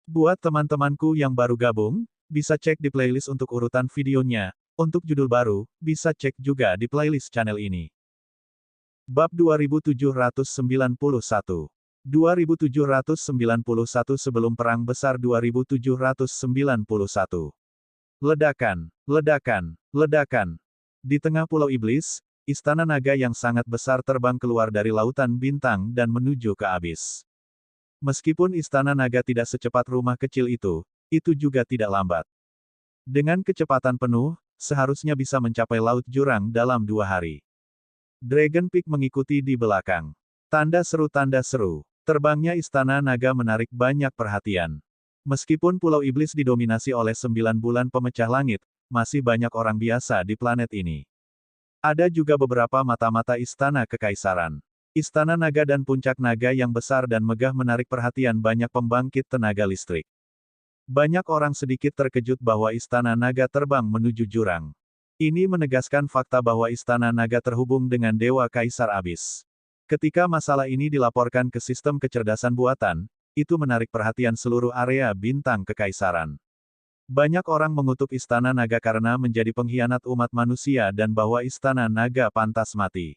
Buat teman-temanku yang baru gabung, bisa cek di playlist untuk urutan videonya. Untuk judul baru, bisa cek juga di playlist channel ini. Bab 2791. 2791 Sebelum Perang Besar 2791. Ledakan, ledakan, ledakan. Di tengah Pulau Iblis, istana naga yang sangat besar terbang keluar dari lautan bintang dan menuju ke abyss. Meskipun istana naga tidak secepat rumah kecil itu juga tidak lambat. Dengan kecepatan penuh, seharusnya bisa mencapai laut jurang dalam 2 hari. Dragon Peak mengikuti di belakang. Tanda seru, terbangnya istana naga menarik banyak perhatian. Meskipun Pulau Iblis didominasi oleh 9 bulan pemecah langit, masih banyak orang biasa di planet ini. Ada juga beberapa mata-mata istana kekaisaran. Istana naga dan puncak naga yang besar dan megah menarik perhatian banyak pembangkit tenaga listrik. Banyak orang sedikit terkejut bahwa istana naga terbang menuju jurang. Ini menegaskan fakta bahwa istana naga terhubung dengan Dewa Kaisar Abyss. Ketika masalah ini dilaporkan ke sistem kecerdasan buatan, itu menarik perhatian seluruh area bintang kekaisaran. Banyak orang mengutuk istana naga karena menjadi pengkhianat umat manusia dan bahwa istana naga pantas mati.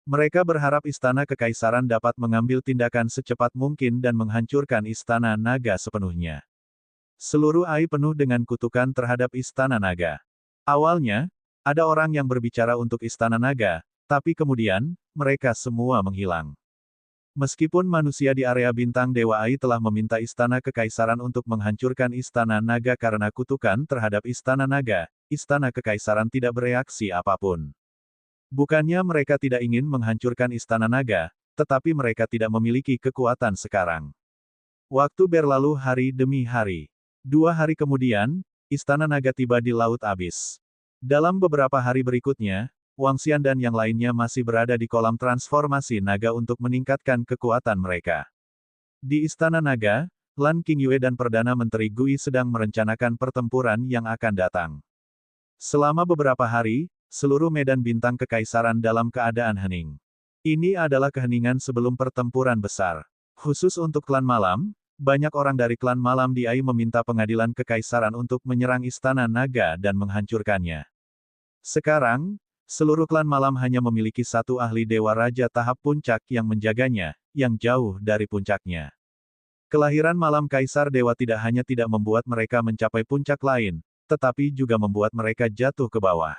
Mereka berharap istana kekaisaran dapat mengambil tindakan secepat mungkin dan menghancurkan istana naga sepenuhnya. Seluruh AI penuh dengan kutukan terhadap istana naga. Awalnya, ada orang yang berbicara untuk istana naga, tapi kemudian, mereka semua menghilang. Meskipun manusia di area bintang Dewa AI telah meminta istana kekaisaran untuk menghancurkan istana naga karena kutukan terhadap istana naga, istana kekaisaran tidak bereaksi apapun. Bukannya mereka tidak ingin menghancurkan istana naga, tetapi mereka tidak memiliki kekuatan sekarang. Waktu berlalu hari demi hari. 2 hari kemudian, istana naga tiba di Laut Abyss. Dalam beberapa hari berikutnya, Wang Xian dan yang lainnya masih berada di kolam transformasi naga untuk meningkatkan kekuatan mereka. Di Istana Naga, Lan Qingyue dan Perdana Menteri Gui sedang merencanakan pertempuran yang akan datang. Selama beberapa hari, seluruh medan bintang kekaisaran dalam keadaan hening. Ini adalah keheningan sebelum pertempuran besar. Khusus untuk klan malam, banyak orang dari klan malam di AI meminta pengadilan kekaisaran untuk menyerang Istana Naga dan menghancurkannya. Sekarang, seluruh klan malam hanya memiliki satu ahli Dewa Raja tahap puncak yang menjaganya, yang jauh dari puncaknya. Kelahiran malam Kaisar Dewa tidak hanya tidak membuat mereka mencapai puncak lain, tetapi juga membuat mereka jatuh ke bawah.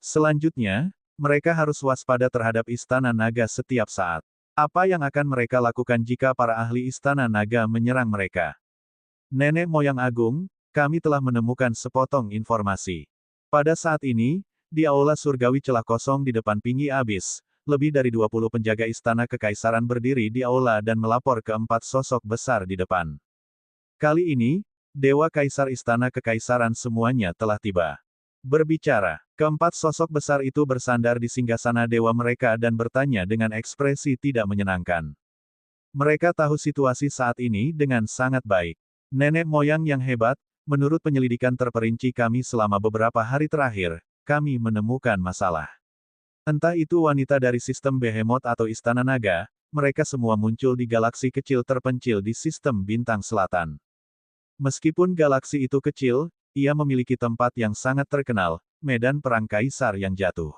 Selanjutnya, mereka harus waspada terhadap Istana Naga setiap saat. Apa yang akan mereka lakukan jika para ahli Istana Naga menyerang mereka? Nenek moyang agung, kami telah menemukan sepotong informasi. Pada saat ini, di Aula Surgawi celah kosong di depan pinggir abyss, lebih dari 20 penjaga istana kekaisaran berdiri di aula dan melapor ke 4 sosok besar di depan. Kali ini, Dewa Kaisar Istana Kekaisaran semuanya telah tiba. Berbicara, keempat sosok besar itu bersandar di singgasana dewa mereka dan bertanya dengan ekspresi tidak menyenangkan. Mereka tahu situasi saat ini dengan sangat baik. Nenek moyang yang hebat, menurut penyelidikan terperinci kami selama beberapa hari terakhir, kami menemukan masalah. Entah itu wanita dari sistem Behemoth atau Istana Naga, mereka semua muncul di galaksi kecil terpencil di sistem bintang selatan. Meskipun galaksi itu kecil, ia memiliki tempat yang sangat terkenal, medan perang kaisar yang jatuh.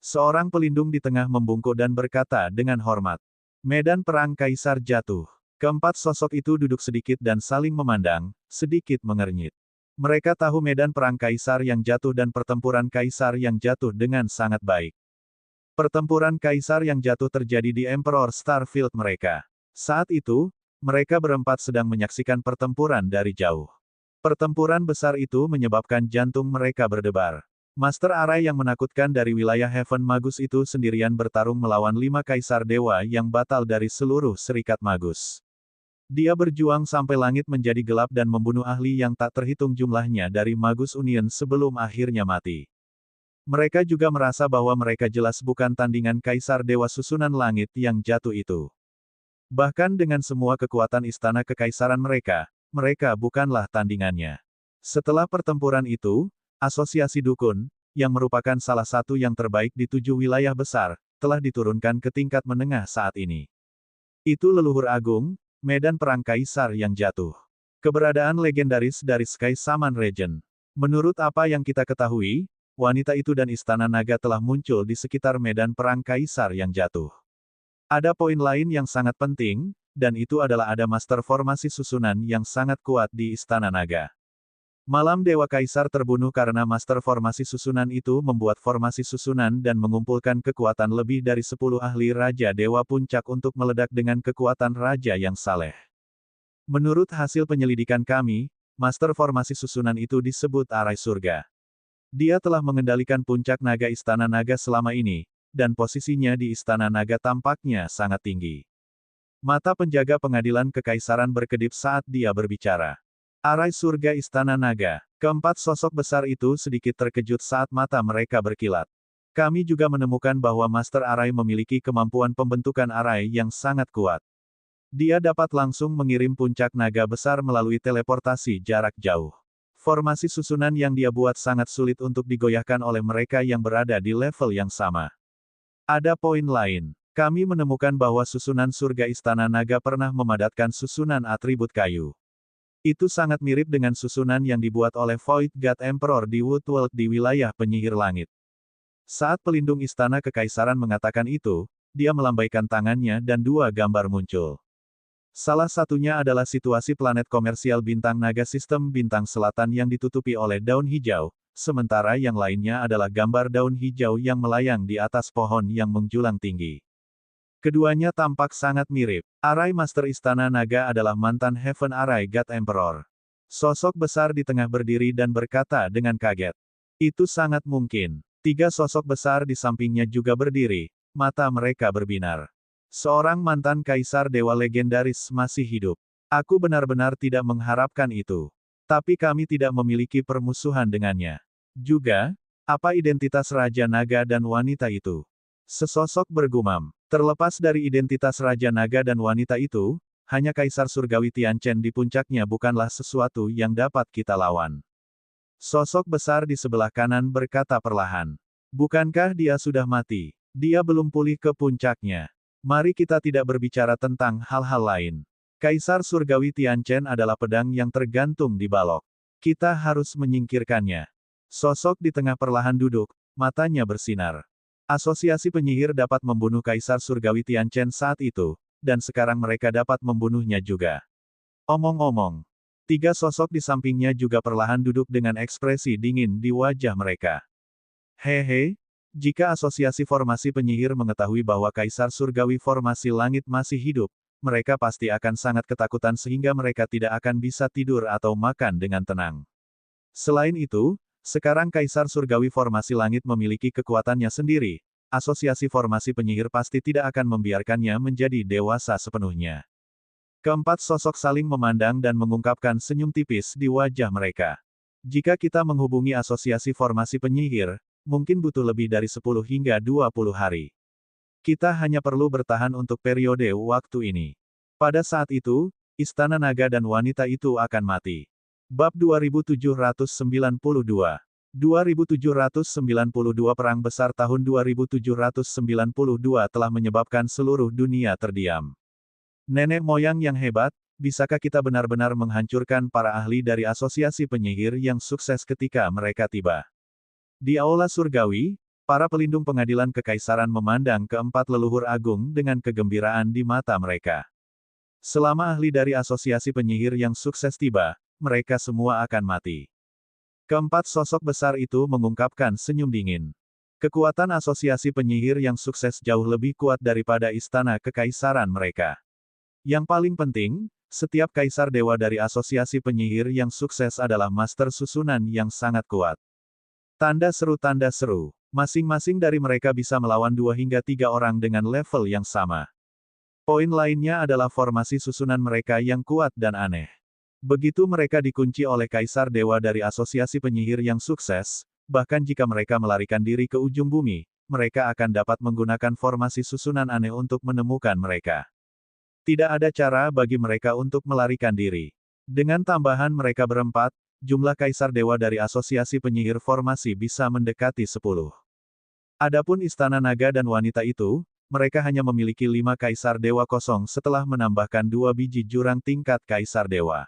Seorang pelindung di tengah membungkuk dan berkata dengan hormat, "Medan perang kaisar jatuh." Keempat sosok itu duduk sedikit dan saling memandang, sedikit mengernyit. Mereka tahu medan perang kaisar yang jatuh dan pertempuran kaisar yang jatuh dengan sangat baik. Pertempuran kaisar yang jatuh terjadi di Emperor Starfield mereka. Saat itu, mereka berempat sedang menyaksikan pertempuran dari jauh. Pertempuran besar itu menyebabkan jantung mereka berdebar. Master Arai yang menakutkan dari wilayah Heaven Magus itu sendirian bertarung melawan 5 kaisar dewa yang batal dari seluruh serikat magus. Dia berjuang sampai langit menjadi gelap dan membunuh ahli yang tak terhitung jumlahnya dari Magus Union sebelum akhirnya mati. Mereka juga merasa bahwa mereka jelas bukan tandingan Kaisar Dewa Susunan Langit yang jatuh itu. Bahkan dengan semua kekuatan istana kekaisaran mereka, mereka bukanlah tandingannya. Setelah pertempuran itu, Asosiasi Dukun, yang merupakan salah satu yang terbaik di 7 wilayah besar, telah diturunkan ke tingkat menengah saat ini. Itu leluhur agung, medan perang kaisar yang jatuh. Keberadaan legendaris dari Sky Shaman Regent. Menurut apa yang kita ketahui, wanita itu dan Istana Naga telah muncul di sekitar medan perang Kaisar yang jatuh. Ada poin lain yang sangat penting, dan itu adalah ada master formasi susunan yang sangat kuat di Istana Naga. Malam Dewa Kaisar terbunuh karena master formasi susunan itu membuat formasi susunan dan mengumpulkan kekuatan lebih dari 10 ahli Raja Dewa Puncak untuk meledak dengan kekuatan Raja yang saleh. Menurut hasil penyelidikan kami, master formasi susunan itu disebut Arai Surga. Dia telah mengendalikan puncak naga Istana Naga selama ini, dan posisinya di Istana Naga tampaknya sangat tinggi. Mata penjaga pengadilan kekaisaran berkedip saat dia berbicara. Arai Surga Istana Naga. Keempat sosok besar itu sedikit terkejut saat mata mereka berkilat. Kami juga menemukan bahwa Master Arai memiliki kemampuan pembentukan arai yang sangat kuat. Dia dapat langsung mengirim puncak naga besar melalui teleportasi jarak jauh. Formasi susunan yang dia buat sangat sulit untuk digoyahkan oleh mereka yang berada di level yang sama. Ada poin lain. Kami menemukan bahwa susunan surga Istana Naga pernah memadatkan susunan atribut kayu. Itu sangat mirip dengan susunan yang dibuat oleh Void God Emperor di Woodworld di wilayah penyihir langit. Saat pelindung Istana Kekaisaran mengatakan itu, dia melambaikan tangannya dan dua gambar muncul. Salah satunya adalah situasi planet komersial bintang naga sistem bintang selatan yang ditutupi oleh daun hijau, sementara yang lainnya adalah gambar daun hijau yang melayang di atas pohon yang menjulang tinggi. Keduanya tampak sangat mirip. Arai Master Istana Naga adalah mantan Heaven Arai God Emperor. Sosok besar di tengah berdiri dan berkata dengan kaget. Itu sangat mungkin. Tiga sosok besar di sampingnya juga berdiri, mata mereka berbinar. Seorang mantan kaisar dewa legendaris masih hidup. Aku benar-benar tidak mengharapkan itu. Tapi kami tidak memiliki permusuhan dengannya. Juga, apa identitas Raja Naga dan wanita itu? Sesosok bergumam. Terlepas dari identitas Raja Naga dan wanita itu, hanya Kaisar Surgawi Tianchen di puncaknya bukanlah sesuatu yang dapat kita lawan. Sosok besar di sebelah kanan berkata perlahan. Bukankah dia sudah mati? Dia belum pulih ke puncaknya. Mari kita tidak berbicara tentang hal-hal lain. Kaisar Surgawi Tianchen adalah pedang yang tergantung di balok. Kita harus menyingkirkannya. Sosok di tengah perlahan duduk, matanya bersinar. Asosiasi penyihir dapat membunuh Kaisar Surgawi Tianchen saat itu, dan sekarang mereka dapat membunuhnya juga. Omong-omong, tiga sosok di sampingnya juga perlahan duduk dengan ekspresi dingin di wajah mereka. Hehe. Jika Asosiasi Formasi Penyihir mengetahui bahwa Kaisar Surgawi Formasi Langit masih hidup, mereka pasti akan sangat ketakutan sehingga mereka tidak akan bisa tidur atau makan dengan tenang. Selain itu, sekarang Kaisar Surgawi Formasi Langit memiliki kekuatannya sendiri, Asosiasi Formasi Penyihir pasti tidak akan membiarkannya menjadi dewasa sepenuhnya. Keempat sosok saling memandang dan mengungkapkan senyum tipis di wajah mereka. Jika kita menghubungi Asosiasi Formasi Penyihir, mungkin butuh lebih dari 10 hingga 20 hari. Kita hanya perlu bertahan untuk periode waktu ini. Pada saat itu, Istana Naga dan wanita itu akan mati. Bab 2792. 2792 Perang Besar tahun 2792 telah menyebabkan seluruh dunia terdiam. Nenek moyang yang hebat, bisakah kita benar-benar menghancurkan para ahli dari Asosiasi Penyihir yang sukses ketika mereka tiba? Di Aula Surgawi, para pelindung pengadilan kekaisaran memandang keempat leluhur agung dengan kegembiraan di mata mereka. Selama ahli dari Asosiasi Penyihir yang sukses tiba, mereka semua akan mati. Keempat sosok besar itu mengungkapkan senyum dingin. Kekuatan Asosiasi Penyihir yang sukses jauh lebih kuat daripada istana kekaisaran mereka. Yang paling penting, setiap kaisar dewa dari Asosiasi Penyihir yang sukses adalah master susunan yang sangat kuat. Tanda seru. Masing-masing dari mereka bisa melawan 2 hingga 3 orang dengan level yang sama. Poin lainnya adalah formasi susunan mereka yang kuat dan aneh. Begitu mereka dikunci oleh Kaisar Dewa dari Asosiasi Penyihir yang sukses, bahkan jika mereka melarikan diri ke ujung bumi, mereka akan dapat menggunakan formasi susunan aneh untuk menemukan mereka. Tidak ada cara bagi mereka untuk melarikan diri. Dengan tambahan mereka berempat, jumlah Kaisar Dewa dari Asosiasi Penyihir Formasi bisa mendekati 10. Adapun Istana Naga dan wanita itu, mereka hanya memiliki 5 Kaisar Dewa kosong setelah menambahkan 2 biji jurang tingkat Kaisar Dewa.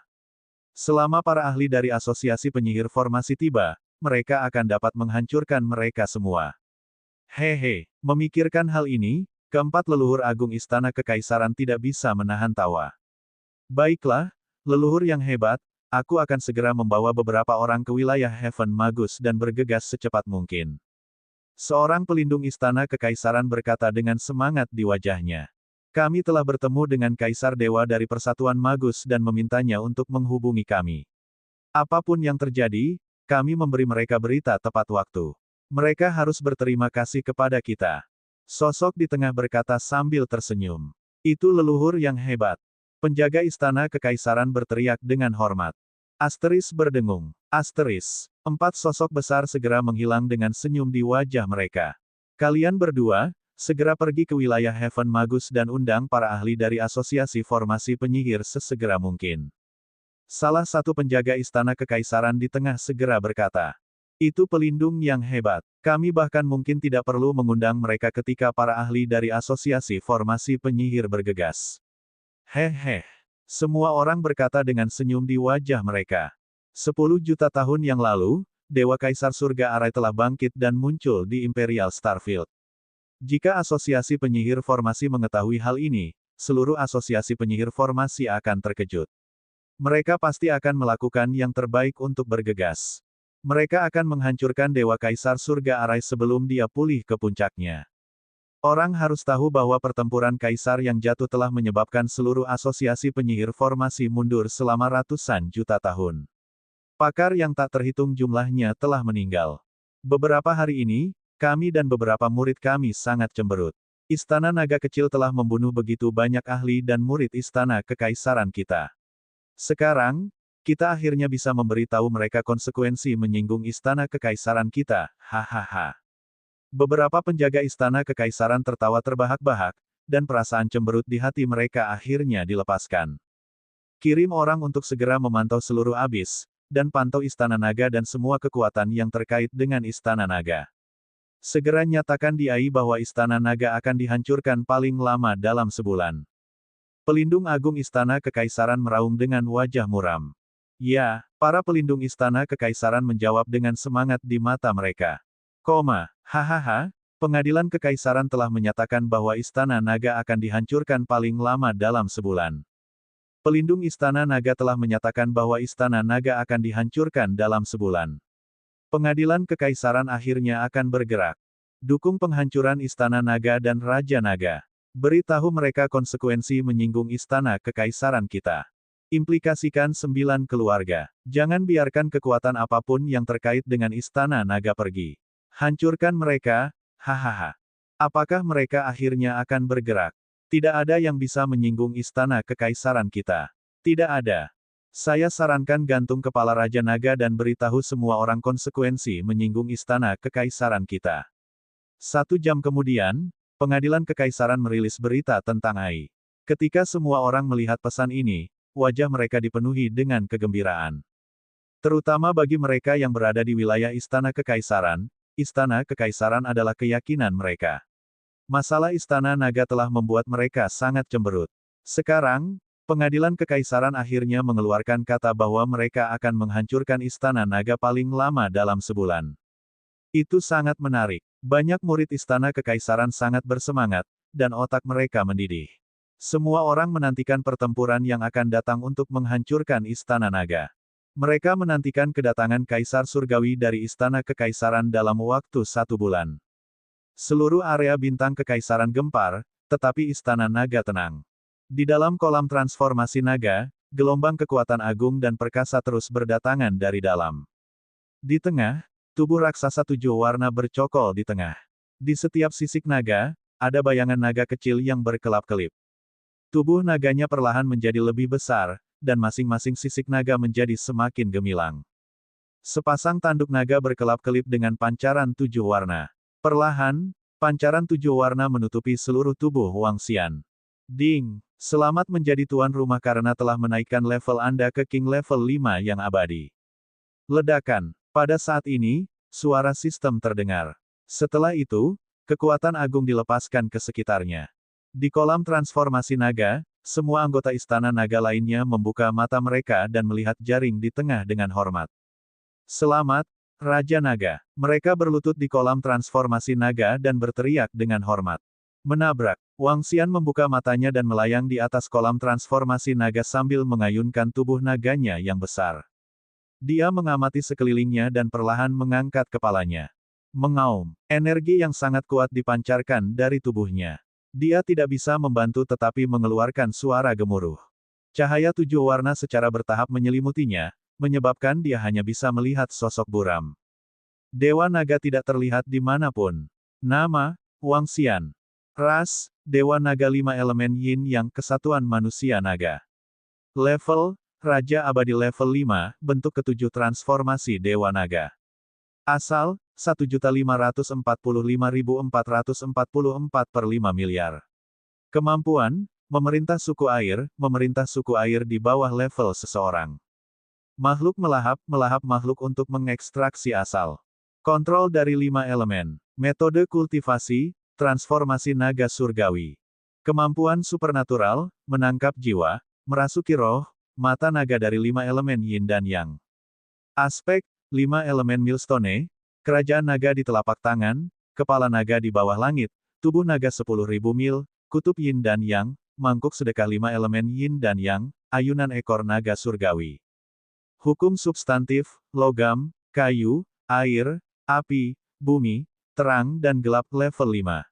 Selama para ahli dari asosiasi penyihir formasi tiba, mereka akan dapat menghancurkan mereka semua. Hehe, memikirkan hal ini, keempat leluhur agung Istana Kekaisaran tidak bisa menahan tawa. Baiklah, leluhur yang hebat, aku akan segera membawa beberapa orang ke wilayah Heaven Magus dan bergegas secepat mungkin. Seorang pelindung Istana Kekaisaran berkata dengan semangat di wajahnya. Kami telah bertemu dengan Kaisar Dewa dari Persatuan Magus dan memintanya untuk menghubungi kami. Apapun yang terjadi, kami memberi mereka berita tepat waktu. Mereka harus berterima kasih kepada kita. Sosok di tengah berkata sambil tersenyum. Itu leluhur yang hebat. Penjaga Istana Kekaisaran berteriak dengan hormat. Asteris berdengung. Asteris. Empat sosok besar segera menghilang dengan senyum di wajah mereka. Kalian berdua, segera pergi ke wilayah Heaven Magus dan undang para ahli dari Asosiasi Formasi Penyihir sesegera mungkin. Salah satu penjaga Istana Kekaisaran di tengah segera berkata. Itu pelindung yang hebat. Kami bahkan mungkin tidak perlu mengundang mereka ketika para ahli dari Asosiasi Formasi Penyihir bergegas. Hehe. Semua orang berkata dengan senyum di wajah mereka. 10 juta tahun yang lalu, Dewa Kaisar Surga Arai telah bangkit dan muncul di Imperial Starfield. Jika Asosiasi Penyihir Formasi mengetahui hal ini, seluruh Asosiasi Penyihir Formasi akan terkejut. Mereka pasti akan melakukan yang terbaik untuk bergegas. Mereka akan menghancurkan Dewa Kaisar Surga Arai sebelum dia pulih ke puncaknya. Orang harus tahu bahwa pertempuran Kaisar yang jatuh telah menyebabkan seluruh Asosiasi Penyihir Formasi mundur selama ratusan juta tahun. Pakar yang tak terhitung jumlahnya telah meninggal. Beberapa hari ini, kami dan beberapa murid kami sangat cemberut. Istana Naga Kecil telah membunuh begitu banyak ahli dan murid Istana Kekaisaran kita. Sekarang, kita akhirnya bisa memberitahu mereka konsekuensi menyinggung Istana Kekaisaran kita, hahaha. Beberapa penjaga Istana Kekaisaran tertawa terbahak-bahak, dan perasaan cemberut di hati mereka akhirnya dilepaskan. Kirim orang untuk segera memantau seluruh abis, dan pantau Istana Naga dan semua kekuatan yang terkait dengan Istana Naga. Segera nyatakan di AI bahwa Istana Naga akan dihancurkan paling lama dalam sebulan. Pelindung Agung Istana Kekaisaran meraung dengan wajah muram. Ya, para pelindung Istana Kekaisaran menjawab dengan semangat di mata mereka. Hahaha, Pengadilan Kekaisaran telah menyatakan bahwa Istana Naga akan dihancurkan paling lama dalam sebulan. Pelindung Istana Naga telah menyatakan bahwa Istana Naga akan dihancurkan dalam sebulan. Pengadilan Kekaisaran akhirnya akan bergerak. Dukung penghancuran Istana Naga dan Raja Naga. Beritahu mereka konsekuensi menyinggung Istana Kekaisaran kita. Implikasikan 9 keluarga. Jangan biarkan kekuatan apapun yang terkait dengan Istana Naga pergi. Hancurkan mereka, hahaha. Apakah mereka akhirnya akan bergerak? Tidak ada yang bisa menyinggung Istana Kekaisaran kita. Tidak ada. Saya sarankan gantung kepala Raja Naga dan beritahu semua orang konsekuensi menyinggung Istana Kekaisaran kita. 1 jam kemudian, Pengadilan Kekaisaran merilis berita tentang AI. Ketika semua orang melihat pesan ini, wajah mereka dipenuhi dengan kegembiraan. Terutama bagi mereka yang berada di wilayah Istana Kekaisaran adalah keyakinan mereka. Masalah Istana Naga telah membuat mereka sangat cemberut. Sekarang, Pengadilan Kekaisaran akhirnya mengeluarkan kata bahwa mereka akan menghancurkan Istana Naga paling lama dalam sebulan. Itu sangat menarik. Banyak murid Istana Kekaisaran sangat bersemangat, dan otak mereka mendidih. Semua orang menantikan pertempuran yang akan datang untuk menghancurkan Istana Naga. Mereka menantikan kedatangan Kaisar Surgawi dari Istana Kekaisaran dalam waktu 1 bulan. Seluruh area bintang Kekaisaran gempar, tetapi Istana Naga tenang. Di dalam kolam transformasi naga, gelombang kekuatan agung dan perkasa terus berdatangan dari dalam. Di tengah, tubuh raksasa 7 warna bercokol di tengah. Di setiap sisik naga, ada bayangan naga kecil yang berkelap-kelip. Tubuh naganya perlahan menjadi lebih besar, dan masing-masing sisik naga menjadi semakin gemilang. Sepasang tanduk naga berkelap-kelip dengan pancaran 7 warna. Perlahan, pancaran 7 warna menutupi seluruh tubuh Wang Xian. Ding! Selamat menjadi tuan rumah karena telah menaikkan level Anda ke King level 5 yang abadi. Ledakan. Pada saat ini, suara sistem terdengar. Setelah itu, kekuatan agung dilepaskan ke sekitarnya. Di kolam transformasi naga, Semua anggota Istana Naga lainnya membuka mata mereka dan melihat jaring di tengah dengan hormat. Selamat, Raja Naga. Mereka berlutut di kolam transformasi naga dan berteriak dengan hormat. Menabrak. Wang Xian membuka matanya dan melayang di atas kolam transformasi naga sambil mengayunkan tubuh naganya yang besar. Dia mengamati sekelilingnya dan perlahan mengangkat kepalanya. Mengaum. Energi yang sangat kuat dipancarkan dari tubuhnya. Dia tidak bisa membantu tetapi mengeluarkan suara gemuruh. Cahaya 7 warna secara bertahap menyelimutinya, menyebabkan dia hanya bisa melihat sosok buram. Dewa Naga tidak terlihat di manapun. Nama, Wang Xian. Ras, Dewa Naga 5 elemen Yin Yang Kesatuan Manusia Naga. Level, Raja Abadi level 5, bentuk ketujuh transformasi Dewa Naga. Asal, 1.545.444 per 5 miliar. Kemampuan, memerintah suku air di bawah level seseorang. Makhluk melahap makhluk untuk mengekstraksi asal. Kontrol dari 5 elemen. Metode kultivasi, transformasi naga surgawi. Kemampuan supernatural, menangkap jiwa, merasuki roh, mata naga dari 5 elemen yin dan yang. Aspek, 5 elemen milestone, kerajaan naga di telapak tangan, kepala naga di bawah langit, tubuh naga 10.000 mil, kutub yin dan yang, mangkuk sedekah 5 elemen yin dan yang, ayunan ekor naga surgawi. Hukum substantif, logam, kayu, air, api, bumi, terang dan gelap level 5.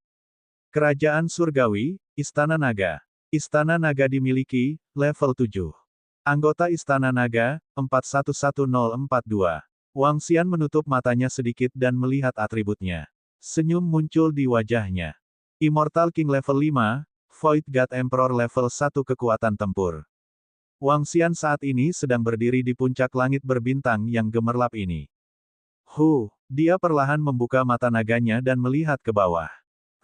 Kerajaan surgawi, Istana Naga. Istana Naga dimiliki, level 7. Anggota Istana Naga, 411042. Wang Xian menutup matanya sedikit dan melihat atributnya. Senyum muncul di wajahnya. Immortal King level 5, Void God Emperor level 1 kekuatan tempur. Wang Xian saat ini sedang berdiri di puncak langit berbintang yang gemerlap ini. Dia perlahan membuka mata naganya dan melihat ke bawah.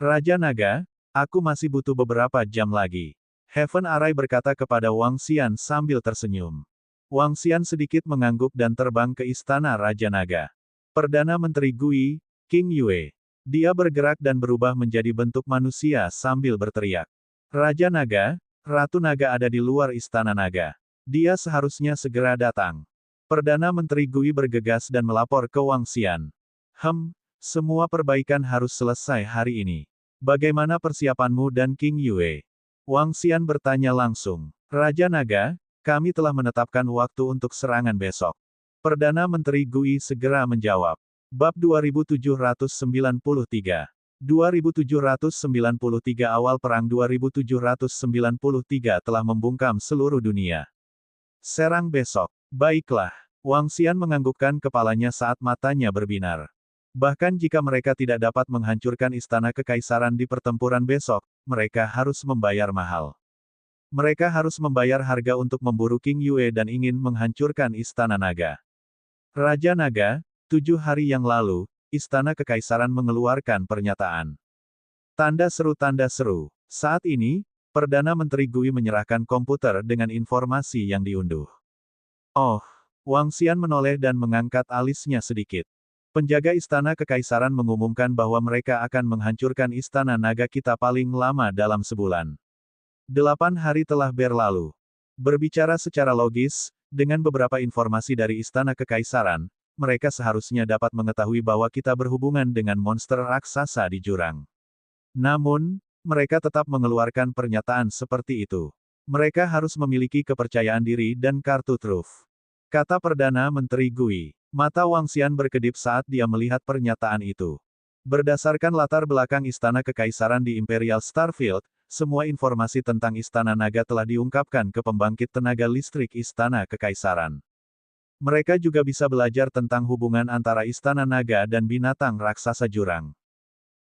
Raja Naga, aku masih butuh beberapa jam lagi. Heaven Arai berkata kepada Wang Xian sambil tersenyum. Wang Xian sedikit mengangguk dan terbang ke istana Raja Naga. Perdana Menteri Gui, King Yue. Dia bergerak dan berubah menjadi bentuk manusia sambil berteriak. Raja Naga, Ratu Naga ada di luar istana naga. Dia seharusnya segera datang. Perdana Menteri Gui bergegas dan melapor ke Wang Xian. Semua perbaikan harus selesai hari ini. Bagaimana persiapanmu dan King Yue? Wang Xian bertanya langsung. Raja Naga, kami telah menetapkan waktu untuk serangan besok. Perdana Menteri Gui segera menjawab. Bab 2793. 2793 awal perang 2793 telah membungkam seluruh dunia. Serang besok. Baiklah. Wang Xian menganggukkan kepalanya saat matanya berbinar. Bahkan jika mereka tidak dapat menghancurkan istana kekaisaran di pertempuran besok, mereka harus membayar mahal. Mereka harus membayar harga untuk memburu King Yue dan ingin menghancurkan istana naga. Raja Naga, 7 hari yang lalu, istana kekaisaran mengeluarkan pernyataan. Tanda seru. Saat ini, Perdana Menteri Gui menyerahkan komputer dengan informasi yang diunduh. Wang Xian menoleh dan mengangkat alisnya sedikit. Penjaga istana kekaisaran mengumumkan bahwa mereka akan menghancurkan istana naga kita paling lama dalam sebulan. 8 hari telah berlalu. Berbicara secara logis, dengan beberapa informasi dari istana kekaisaran, mereka seharusnya dapat mengetahui bahwa kita berhubungan dengan monster raksasa di jurang. Namun, mereka tetap mengeluarkan pernyataan seperti itu. Mereka harus memiliki kepercayaan diri dan kartu truf. Kata Perdana Menteri Gui. Mata Wang Xian berkedip saat dia melihat pernyataan itu. Berdasarkan latar belakang istana kekaisaran di Imperial Starfield, semua informasi tentang istana naga telah diungkapkan ke pembangkit tenaga listrik istana kekaisaran. Mereka juga bisa belajar tentang hubungan antara istana naga dan binatang raksasa jurang.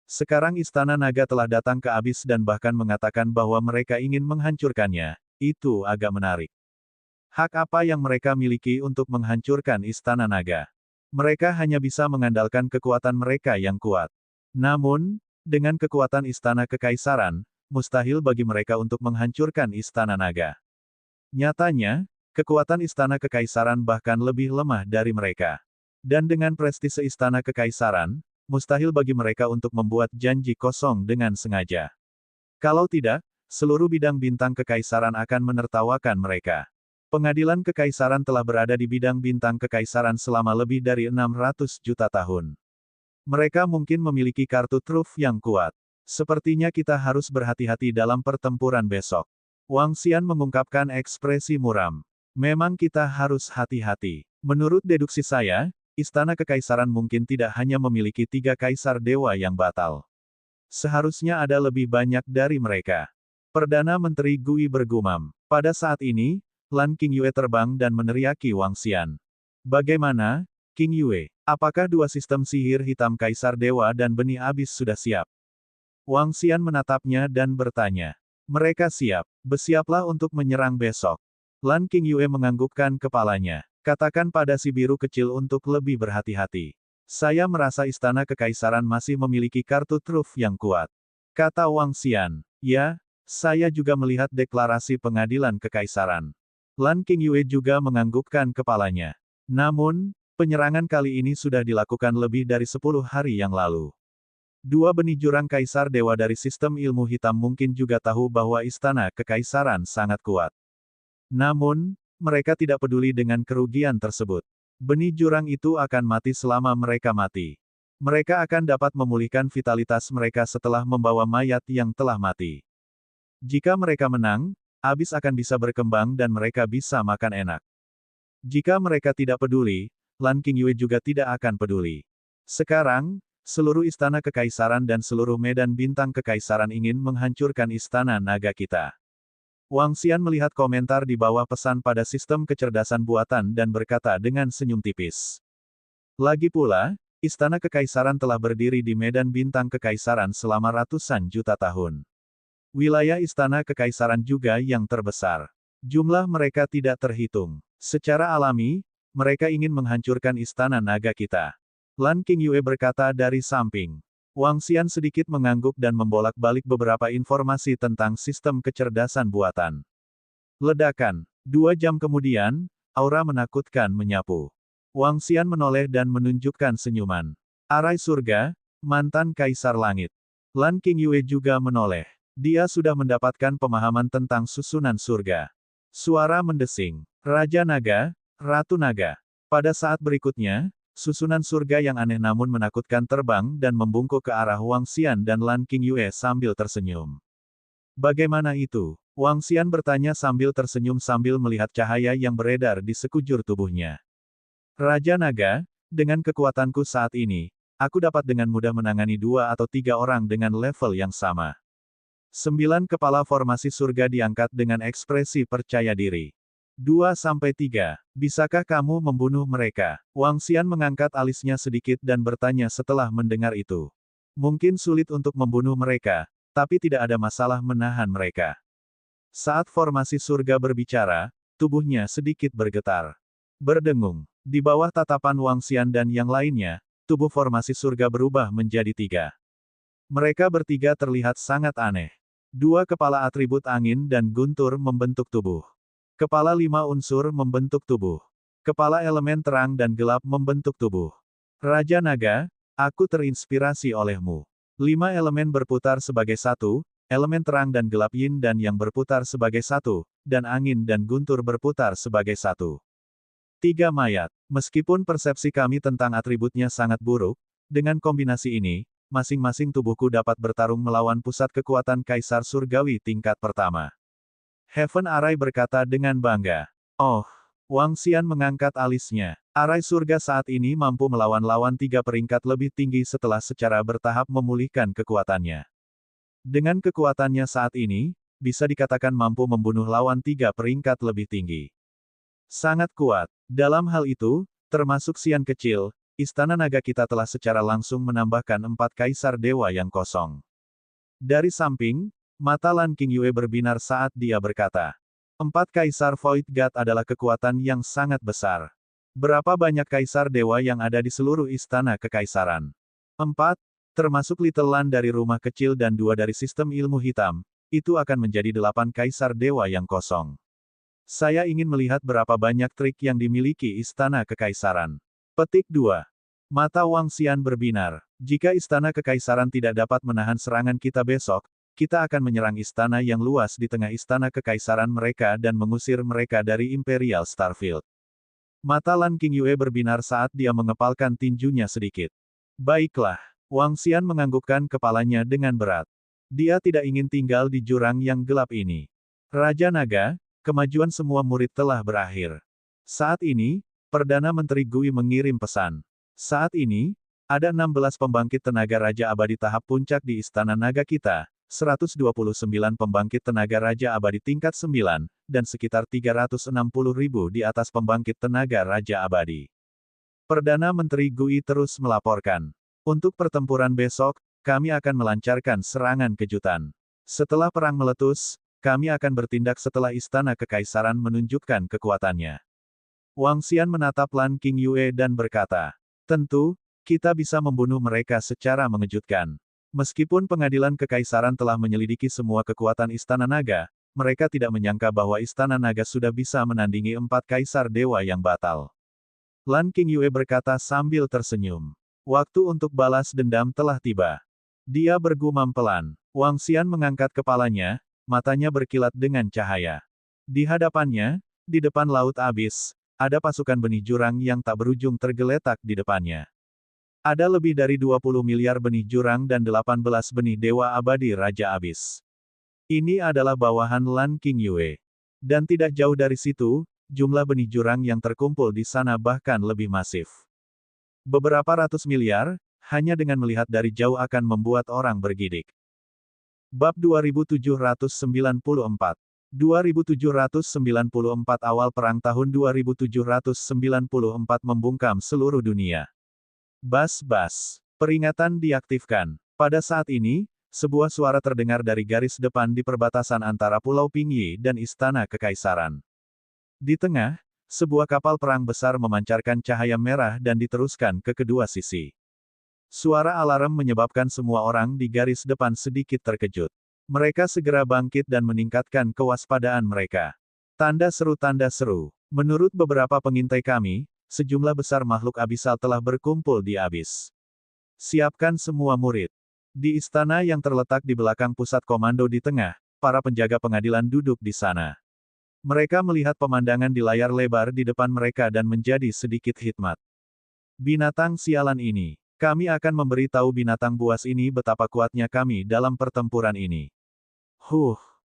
Sekarang istana naga telah datang ke Abyss dan bahkan mengatakan bahwa mereka ingin menghancurkannya. Itu agak menarik. Hak apa yang mereka miliki untuk menghancurkan istana naga? Mereka hanya bisa mengandalkan kekuatan mereka yang kuat. Namun, dengan kekuatan istana kekaisaran, mustahil bagi mereka untuk menghancurkan istana naga. Nyatanya, kekuatan istana kekaisaran bahkan lebih lemah dari mereka. Dan dengan prestise istana kekaisaran, mustahil bagi mereka untuk membuat janji kosong dengan sengaja. Kalau tidak, seluruh bidang bintang kekaisaran akan menertawakan mereka. Pengadilan kekaisaran telah berada di bidang bintang kekaisaran selama lebih dari 600 juta tahun. Mereka mungkin memiliki kartu truf yang kuat. Sepertinya kita harus berhati-hati dalam pertempuran besok. Wang Xian mengungkapkan ekspresi muram. Memang kita harus hati-hati. Menurut deduksi saya, Istana Kekaisaran mungkin tidak hanya memiliki 3 kaisar dewa yang batal. Seharusnya ada lebih banyak dari mereka. Perdana Menteri Gui bergumam. Pada saat ini, Lan Qingyue terbang dan meneriaki Wang Xian. Bagaimana, Qingyue? Apakah 2 sistem sihir hitam Kaisar Dewa dan Benih Abis sudah siap? Wang Xian menatapnya dan bertanya. Mereka siap. Bersiaplah untuk menyerang besok. Lan Qingyue menganggukkan kepalanya. Katakan pada si biru kecil untuk lebih berhati-hati. Saya merasa Istana Kekaisaran masih memiliki kartu truf yang kuat. Kata Wang Xian. Ya, saya juga melihat deklarasi pengadilan kekaisaran. Lan Qingyue juga menganggukkan kepalanya. Namun, penyerangan kali ini sudah dilakukan lebih dari 10 hari yang lalu. 2 benih jurang Kaisar Dewa dari sistem ilmu hitam mungkin juga tahu bahwa Istana Kekaisaran sangat kuat. Namun, mereka tidak peduli dengan kerugian tersebut. Benih jurang itu akan mati selama mereka mati. Mereka akan dapat memulihkan vitalitas mereka setelah membawa mayat yang telah mati. Jika mereka menang, Abis akan bisa berkembang dan mereka bisa makan enak. Jika mereka tidak peduli, Lan Qingyue juga tidak akan peduli. Sekarang, seluruh istana kekaisaran dan seluruh medan bintang kekaisaran ingin menghancurkan istana naga kita. Wang Xian melihat komentar di bawah pesan pada sistem kecerdasan buatan dan berkata dengan senyum tipis. Lagi pula, istana kekaisaran telah berdiri di medan bintang kekaisaran selama ratusan juta tahun. Wilayah istana kekaisaran juga yang terbesar. Jumlah mereka tidak terhitung. Secara alami, mereka ingin menghancurkan istana naga kita. Lan Qingyue berkata dari samping. Wang Xian sedikit mengangguk dan membolak-balik beberapa informasi tentang sistem kecerdasan buatan. Ledakan. 2 jam kemudian, aura menakutkan menyapu. Wang Xian menoleh dan menunjukkan senyuman. Arai surga, mantan kaisar langit. Lan Qingyue juga menoleh. Dia sudah mendapatkan pemahaman tentang susunan surga. Suara mendesing. Raja Naga, Ratu Naga. Pada saat berikutnya, susunan surga yang aneh namun menakutkan terbang dan membungkuk ke arah Wang Xian dan Lan Qingyue sambil tersenyum. Bagaimana itu? Wang Xian bertanya sambil tersenyum sambil melihat cahaya yang beredar di sekujur tubuhnya. Raja Naga, dengan kekuatanku saat ini, aku dapat dengan mudah menangani 2 atau 3 orang dengan level yang sama. 9 kepala formasi surga diangkat dengan ekspresi percaya diri. 2-3. Bisakah kamu membunuh mereka? Wang Xian mengangkat alisnya sedikit dan bertanya setelah mendengar itu. Mungkin sulit untuk membunuh mereka, tapi tidak ada masalah menahan mereka. Saat formasi surga berbicara, tubuhnya sedikit bergetar. Berdengung. Di bawah tatapan Wang Xian dan yang lainnya, tubuh formasi surga berubah menjadi 3. Mereka bertiga terlihat sangat aneh. 2 kepala atribut angin dan guntur membentuk tubuh. Kepala 5 unsur membentuk tubuh. Kepala elemen terang dan gelap membentuk tubuh. Raja Naga, aku terinspirasi olehmu. 5 elemen berputar sebagai satu, elemen terang dan gelap yin dan yang berputar sebagai satu, dan angin dan guntur berputar sebagai satu. 3 mayat. Meskipun persepsi kami tentang atributnya sangat buruk, dengan kombinasi ini, masing-masing tubuhku dapat bertarung melawan pusat kekuatan Kaisar Surgawi tingkat pertama. Heaven Arai berkata dengan bangga. Oh, Wang Xian mengangkat alisnya. Arai surga saat ini mampu melawan lawan 3 peringkat lebih tinggi setelah secara bertahap memulihkan kekuatannya. Dengan kekuatannya saat ini, bisa dikatakan mampu membunuh lawan 3 peringkat lebih tinggi. Sangat kuat. Dalam hal itu, termasuk Xian kecil, Istana Naga kita telah secara langsung menambahkan 4 kaisar dewa yang kosong. Dari samping, mata Lan Qingyue berbinar saat dia berkata. 4 kaisar Void God adalah kekuatan yang sangat besar. Berapa banyak kaisar dewa yang ada di seluruh istana kekaisaran? 4, termasuk Little Lan dari rumah kecil dan 2 dari sistem ilmu hitam, itu akan menjadi 8 kaisar dewa yang kosong. Saya ingin melihat berapa banyak trik yang dimiliki istana kekaisaran. Petik 2. Mata Wang Xian berbinar. Jika istana kekaisaran tidak dapat menahan serangan kita besok, kita akan menyerang istana yang luas di tengah istana kekaisaran mereka dan mengusir mereka dari Imperial Starfield. Mata Lan Qingyue berbinar saat dia mengepalkan tinjunya sedikit. Baiklah. Wang Xian menganggukkan kepalanya dengan berat. Dia tidak ingin tinggal di jurang yang gelap ini. Raja Naga, kemajuan semua murid telah berakhir. Saat ini, Perdana Menteri Gui mengirim pesan. Saat ini, ada 16 pembangkit tenaga Raja Abadi tahap puncak di Istana Naga kita, 129 pembangkit tenaga Raja Abadi tingkat 9, dan sekitar 360.000 di atas pembangkit tenaga Raja Abadi. Perdana Menteri Gui terus melaporkan. Untuk pertempuran besok, kami akan melancarkan serangan kejutan. Setelah perang meletus, kami akan bertindak setelah Istana Kekaisaran menunjukkan kekuatannya. Wang Xian menatap Lan Qingyue dan berkata, tentu, kita bisa membunuh mereka secara mengejutkan. Meskipun pengadilan kekaisaran telah menyelidiki semua kekuatan Istana Naga, mereka tidak menyangka bahwa Istana Naga sudah bisa menandingi 4 kaisar dewa yang batal. Lan Qingyue berkata sambil tersenyum. Waktu untuk balas dendam telah tiba. Dia bergumam pelan. Wang Xian mengangkat kepalanya, matanya berkilat dengan cahaya. Di hadapannya, di depan Laut Abis, ada pasukan benih jurang yang tak berujung tergeletak di depannya. Ada lebih dari 20 miliar benih jurang dan 18 benih Dewa Abadi Raja Abis. Ini adalah bawahan Lan Qingyue. Dan tidak jauh dari situ, jumlah benih jurang yang terkumpul di sana bahkan lebih masif. Beberapa ratus miliar, hanya dengan melihat dari jauh akan membuat orang bergidik. Bab 2794. 2794 awal perang tahun 2794 membungkam seluruh dunia. Bas-bas. Peringatan diaktifkan. Pada saat ini, sebuah suara terdengar dari garis depan di perbatasan antara Pulau Pingyi dan Istana Kekaisaran. Di tengah, sebuah kapal perang besar memancarkan cahaya merah dan diteruskan ke kedua sisi. Suara alarm menyebabkan semua orang di garis depan sedikit terkejut. Mereka segera bangkit dan meningkatkan kewaspadaan mereka. Tanda seru. Menurut beberapa pengintai kami, sejumlah besar makhluk abisal telah berkumpul di abis. Siapkan semua murid. Di istana yang terletak di belakang pusat komando di tengah, para penjaga pengadilan duduk di sana. Mereka melihat pemandangan di layar lebar di depan mereka dan menjadi sedikit hikmat. Binatang sialan ini. Kami akan memberitahu binatang buas ini betapa kuatnya kami dalam pertempuran ini.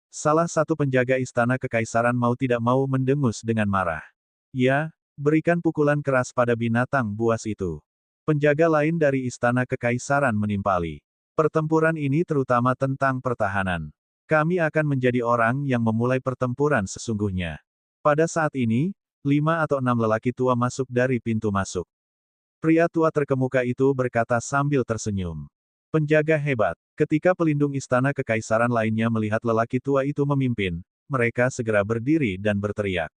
Salah satu penjaga istana kekaisaran mau tidak mau mendengus dengan marah. Ya, berikan pukulan keras pada binatang buas itu. Penjaga lain dari istana kekaisaran menimpali. Pertempuran ini terutama tentang pertahanan. Kami akan menjadi orang yang memulai pertempuran sesungguhnya. Pada saat ini, 5 atau 6 lelaki tua masuk dari pintu masuk. Pria tua terkemuka itu berkata sambil tersenyum. Penjaga hebat. Ketika pelindung istana kekaisaran lainnya melihat lelaki tua itu memimpin, mereka segera berdiri dan berteriak.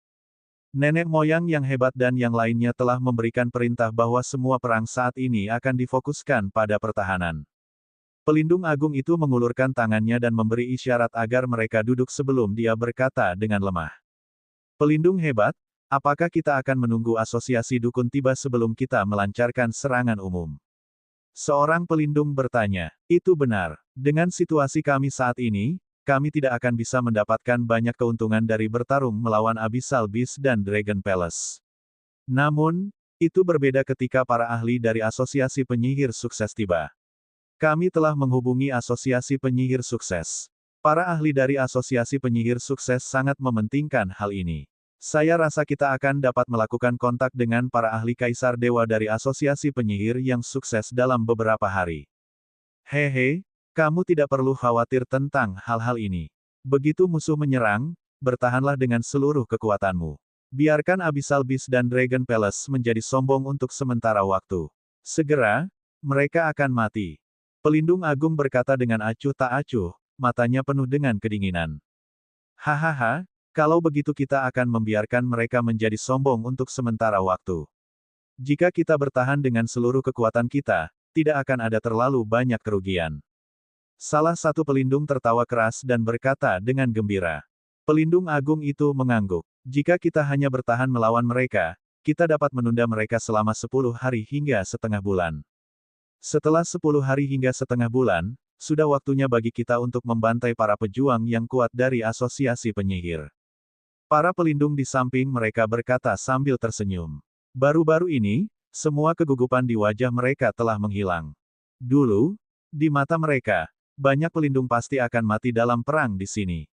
Nenek moyang yang hebat dan yang lainnya telah memberikan perintah bahwa semua perang saat ini akan difokuskan pada pertahanan. Pelindung agung itu mengulurkan tangannya dan memberi isyarat agar mereka duduk sebelum dia berkata dengan lemah. Pelindung hebat, apakah kita akan menunggu asosiasi dukun tiba sebelum kita melancarkan serangan umum? Seorang pelindung bertanya, itu benar. Dengan situasi kami saat ini, kami tidak akan bisa mendapatkan banyak keuntungan dari bertarung melawan Abyssal Beast dan Dragon Palace. Namun, itu berbeda ketika para ahli dari asosiasi penyihir sukses tiba. Kami telah menghubungi asosiasi penyihir sukses. Para ahli dari asosiasi penyihir sukses sangat mementingkan hal ini. Saya rasa kita akan dapat melakukan kontak dengan para ahli kaisar dewa dari asosiasi penyihir yang sukses dalam beberapa hari. Hehe. Kamu tidak perlu khawatir tentang hal-hal ini. Begitu musuh menyerang, bertahanlah dengan seluruh kekuatanmu. Biarkan Abyssal Beast dan Dragon Palace menjadi sombong untuk sementara waktu. Segera, mereka akan mati. Pelindung agung berkata dengan acuh tak acuh, matanya penuh dengan kedinginan. Hahaha, kalau begitu kita akan membiarkan mereka menjadi sombong untuk sementara waktu. Jika kita bertahan dengan seluruh kekuatan kita, tidak akan ada terlalu banyak kerugian. Salah satu pelindung tertawa keras dan berkata dengan gembira. Pelindung agung itu mengangguk. Jika kita hanya bertahan melawan mereka, kita dapat menunda mereka selama 10 hari hingga setengah bulan. Setelah 10 hari hingga setengah bulan, sudah waktunya bagi kita untuk membantai para pejuang yang kuat dari asosiasi penyihir. Para pelindung di samping mereka berkata sambil tersenyum. Baru-baru ini, semua kegugupan di wajah mereka telah menghilang. Dulu, di mata mereka, banyak pelindung pasti akan mati dalam perang di sini.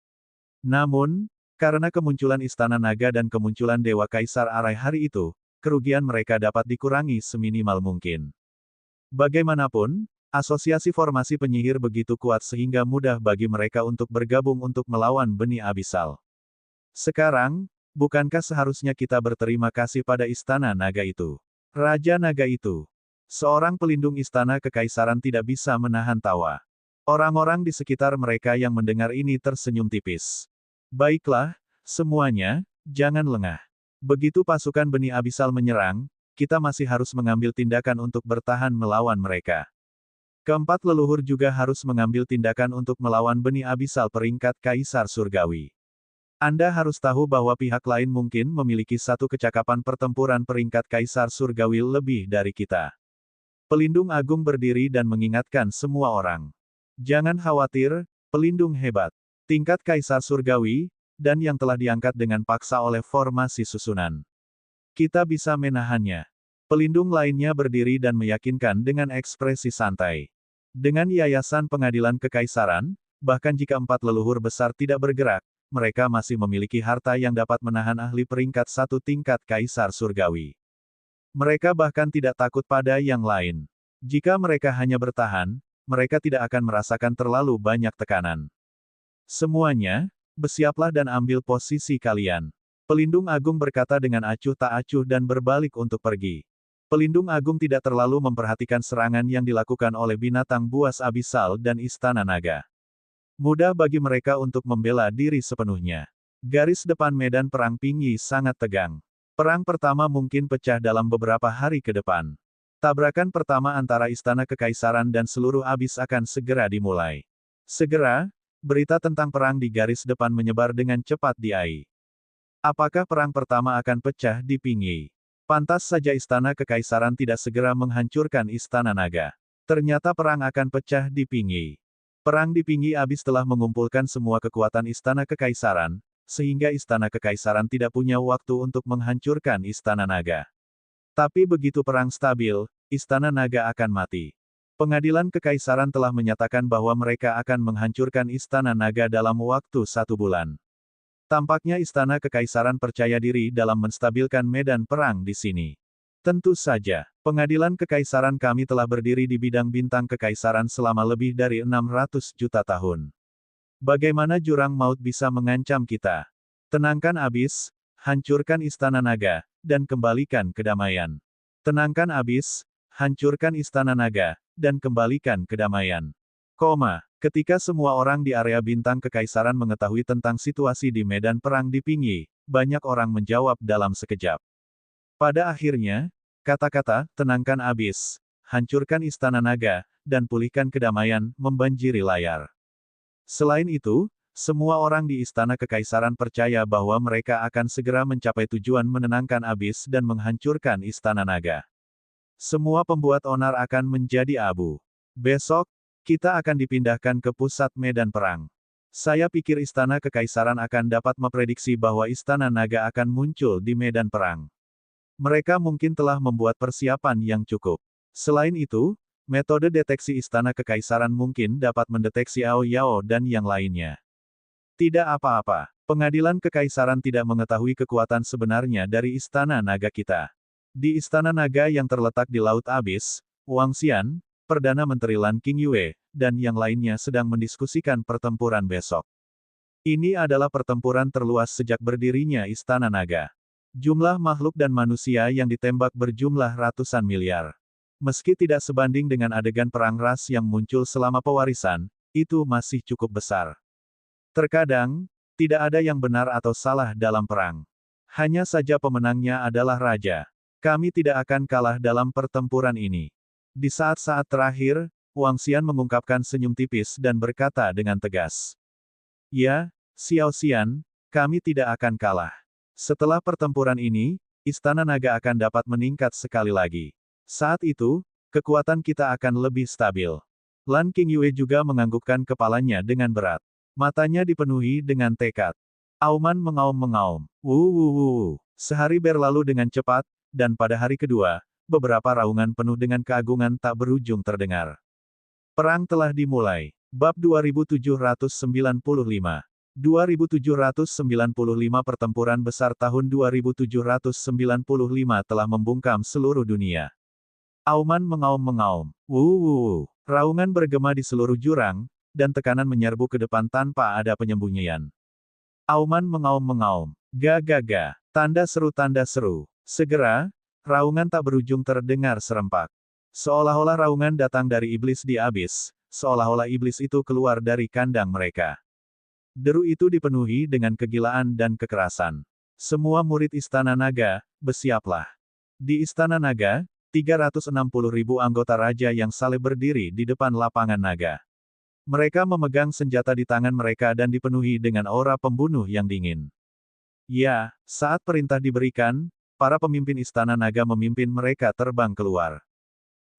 Namun, karena kemunculan Istana Naga dan kemunculan Dewa Kaisar Arai hari itu, kerugian mereka dapat dikurangi seminimal mungkin. Bagaimanapun, asosiasi formasi penyihir begitu kuat sehingga mudah bagi mereka untuk bergabung untuk melawan benih abisal. Sekarang, bukankah seharusnya kita berterima kasih pada Istana Naga itu? Raja Naga itu. Seorang pelindung Istana Kekaisaran tidak bisa menahan tawa. Orang-orang di sekitar mereka yang mendengar ini tersenyum tipis. Baiklah, semuanya, jangan lengah. Begitu pasukan benih abisal menyerang, kita masih harus mengambil tindakan untuk bertahan melawan mereka. Keempat leluhur juga harus mengambil tindakan untuk melawan benih abisal peringkat Kaisar Surgawi. Anda harus tahu bahwa pihak lain mungkin memiliki satu kecakapan pertempuran peringkat Kaisar Surgawi lebih dari kita. Pelindung Agung berdiri dan mengingatkan semua orang. Jangan khawatir, pelindung hebat. Tingkat Kaisar Surgawi, dan yang telah diangkat dengan paksa oleh formasi susunan. Kita bisa menahannya. Pelindung lainnya berdiri dan meyakinkan dengan ekspresi santai. Dengan Yayasan Pengadilan Kekaisaran, bahkan jika empat leluhur besar tidak bergerak, mereka masih memiliki harta yang dapat menahan ahli peringkat satu tingkat Kaisar Surgawi. Mereka bahkan tidak takut pada yang lain. Jika mereka hanya bertahan, mereka tidak akan merasakan terlalu banyak tekanan. Semuanya, bersiaplah dan ambil posisi kalian. Pelindung Agung berkata dengan acuh tak acuh dan berbalik untuk pergi. Pelindung Agung tidak terlalu memperhatikan serangan yang dilakukan oleh binatang buas abisal dan Istana Naga. Mudah bagi mereka untuk membela diri sepenuhnya. Garis depan medan perang Pingyi sangat tegang. Perang pertama mungkin pecah dalam beberapa hari ke depan. Tabrakan pertama antara Istana Kekaisaran dan seluruh abis akan segera dimulai. Segera, berita tentang perang di garis depan menyebar dengan cepat di AI. Apakah perang pertama akan pecah di Pingyi? Pantas saja Istana Kekaisaran tidak segera menghancurkan Istana Naga. Ternyata perang akan pecah di Pingyi. Perang di Pingyi abis telah mengumpulkan semua kekuatan Istana Kekaisaran, sehingga Istana Kekaisaran tidak punya waktu untuk menghancurkan Istana Naga. Tapi begitu perang stabil, Istana Naga akan mati. Pengadilan Kekaisaran telah menyatakan bahwa mereka akan menghancurkan Istana Naga dalam waktu 1 bulan. Tampaknya Istana Kekaisaran percaya diri dalam menstabilkan medan perang di sini. Tentu saja, Pengadilan Kekaisaran kami telah berdiri di bidang bintang kekaisaran selama lebih dari 600 juta tahun. Bagaimana jurang maut bisa mengancam kita? Tenangkan abis, hancurkan Istana Naga, dan kembalikan kedamaian. Tenangkan abis, hancurkan Istana Naga, dan kembalikan kedamaian. Ketika semua orang di area bintang kekaisaran mengetahui tentang situasi di medan perang di Pingyi, banyak orang menjawab dalam sekejap. Pada akhirnya, kata-kata, tenangkan abis, hancurkan Istana Naga, dan pulihkan kedamaian, membanjiri layar. Selain itu, semua orang di Istana Kekaisaran percaya bahwa mereka akan segera mencapai tujuan menenangkan abis dan menghancurkan Istana Naga. Semua pembuat onar akan menjadi abu. Besok, kita akan dipindahkan ke pusat medan perang. Saya pikir Istana Kekaisaran akan dapat memprediksi bahwa Istana Naga akan muncul di medan perang. Mereka mungkin telah membuat persiapan yang cukup. Selain itu, metode deteksi Istana Kekaisaran mungkin dapat mendeteksi Ao Yao dan yang lainnya. Tidak apa-apa, Pengadilan Kekaisaran tidak mengetahui kekuatan sebenarnya dari Istana Naga kita. Di Istana Naga yang terletak di Laut Abis, Wang Xian, Perdana Menteri Lan Qingyue, dan yang lainnya sedang mendiskusikan pertempuran besok. Ini adalah pertempuran terluas sejak berdirinya Istana Naga. Jumlah makhluk dan manusia yang ditembak berjumlah ratusan miliar. Meski tidak sebanding dengan adegan perang ras yang muncul selama pewarisan, itu masih cukup besar. Terkadang, tidak ada yang benar atau salah dalam perang. Hanya saja pemenangnya adalah raja. Kami tidak akan kalah dalam pertempuran ini. Di saat-saat terakhir, Wang Xian mengungkapkan senyum tipis dan berkata dengan tegas. Ya, Xiao Xian, kami tidak akan kalah. Setelah pertempuran ini, Istana Naga akan dapat meningkat sekali lagi. Saat itu, kekuatan kita akan lebih stabil. Lan Qingyue juga menganggukkan kepalanya dengan berat. Matanya dipenuhi dengan tekad. Auman mengaum-mengaum. Wuh. Sehari berlalu dengan cepat, dan pada hari kedua, beberapa raungan penuh dengan keagungan tak berujung terdengar. Perang telah dimulai. Bab 2795. 2795 Pertempuran besar tahun 2795 telah membungkam seluruh dunia. Auman mengaum-mengaum. Wuh. Raungan bergema di seluruh jurang, dan tekanan menyerbu ke depan tanpa ada penyembunyian. Auman mengaum-mengaum. Ga. Tanda seru. Segera, raungan tak berujung terdengar serempak. Seolah-olah raungan datang dari iblis di abis, seolah-olah iblis itu keluar dari kandang mereka. Deru itu dipenuhi dengan kegilaan dan kekerasan. Semua murid Istana Naga, bersiaplah. Di Istana Naga, 360.000 anggota raja yang saleh berdiri di depan lapangan naga. Mereka memegang senjata di tangan mereka dan dipenuhi dengan aura pembunuh yang dingin. Ya, saat perintah diberikan, para pemimpin Istana Naga memimpin mereka terbang keluar.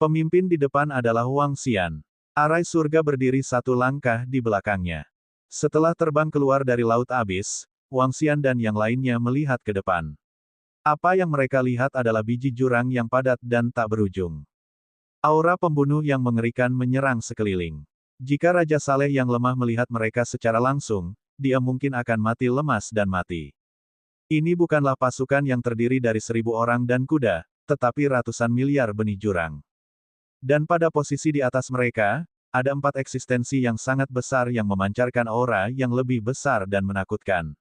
Pemimpin di depan adalah Wang Xian. Arai surga berdiri satu langkah di belakangnya. Setelah terbang keluar dari Laut Abis, Wang Xian dan yang lainnya melihat ke depan. Apa yang mereka lihat adalah biji jurang yang padat dan tak berujung. Aura pembunuh yang mengerikan menyerang sekeliling. Jika Raja Saleh yang lemah melihat mereka secara langsung, dia mungkin akan mati lemas dan mati. Ini bukanlah pasukan yang terdiri dari 1.000 orang dan kuda, tetapi ratusan miliar benih jurang. Dan pada posisi di atas mereka, ada 4 eksistensi yang sangat besar yang memancarkan aura yang lebih besar dan menakutkan.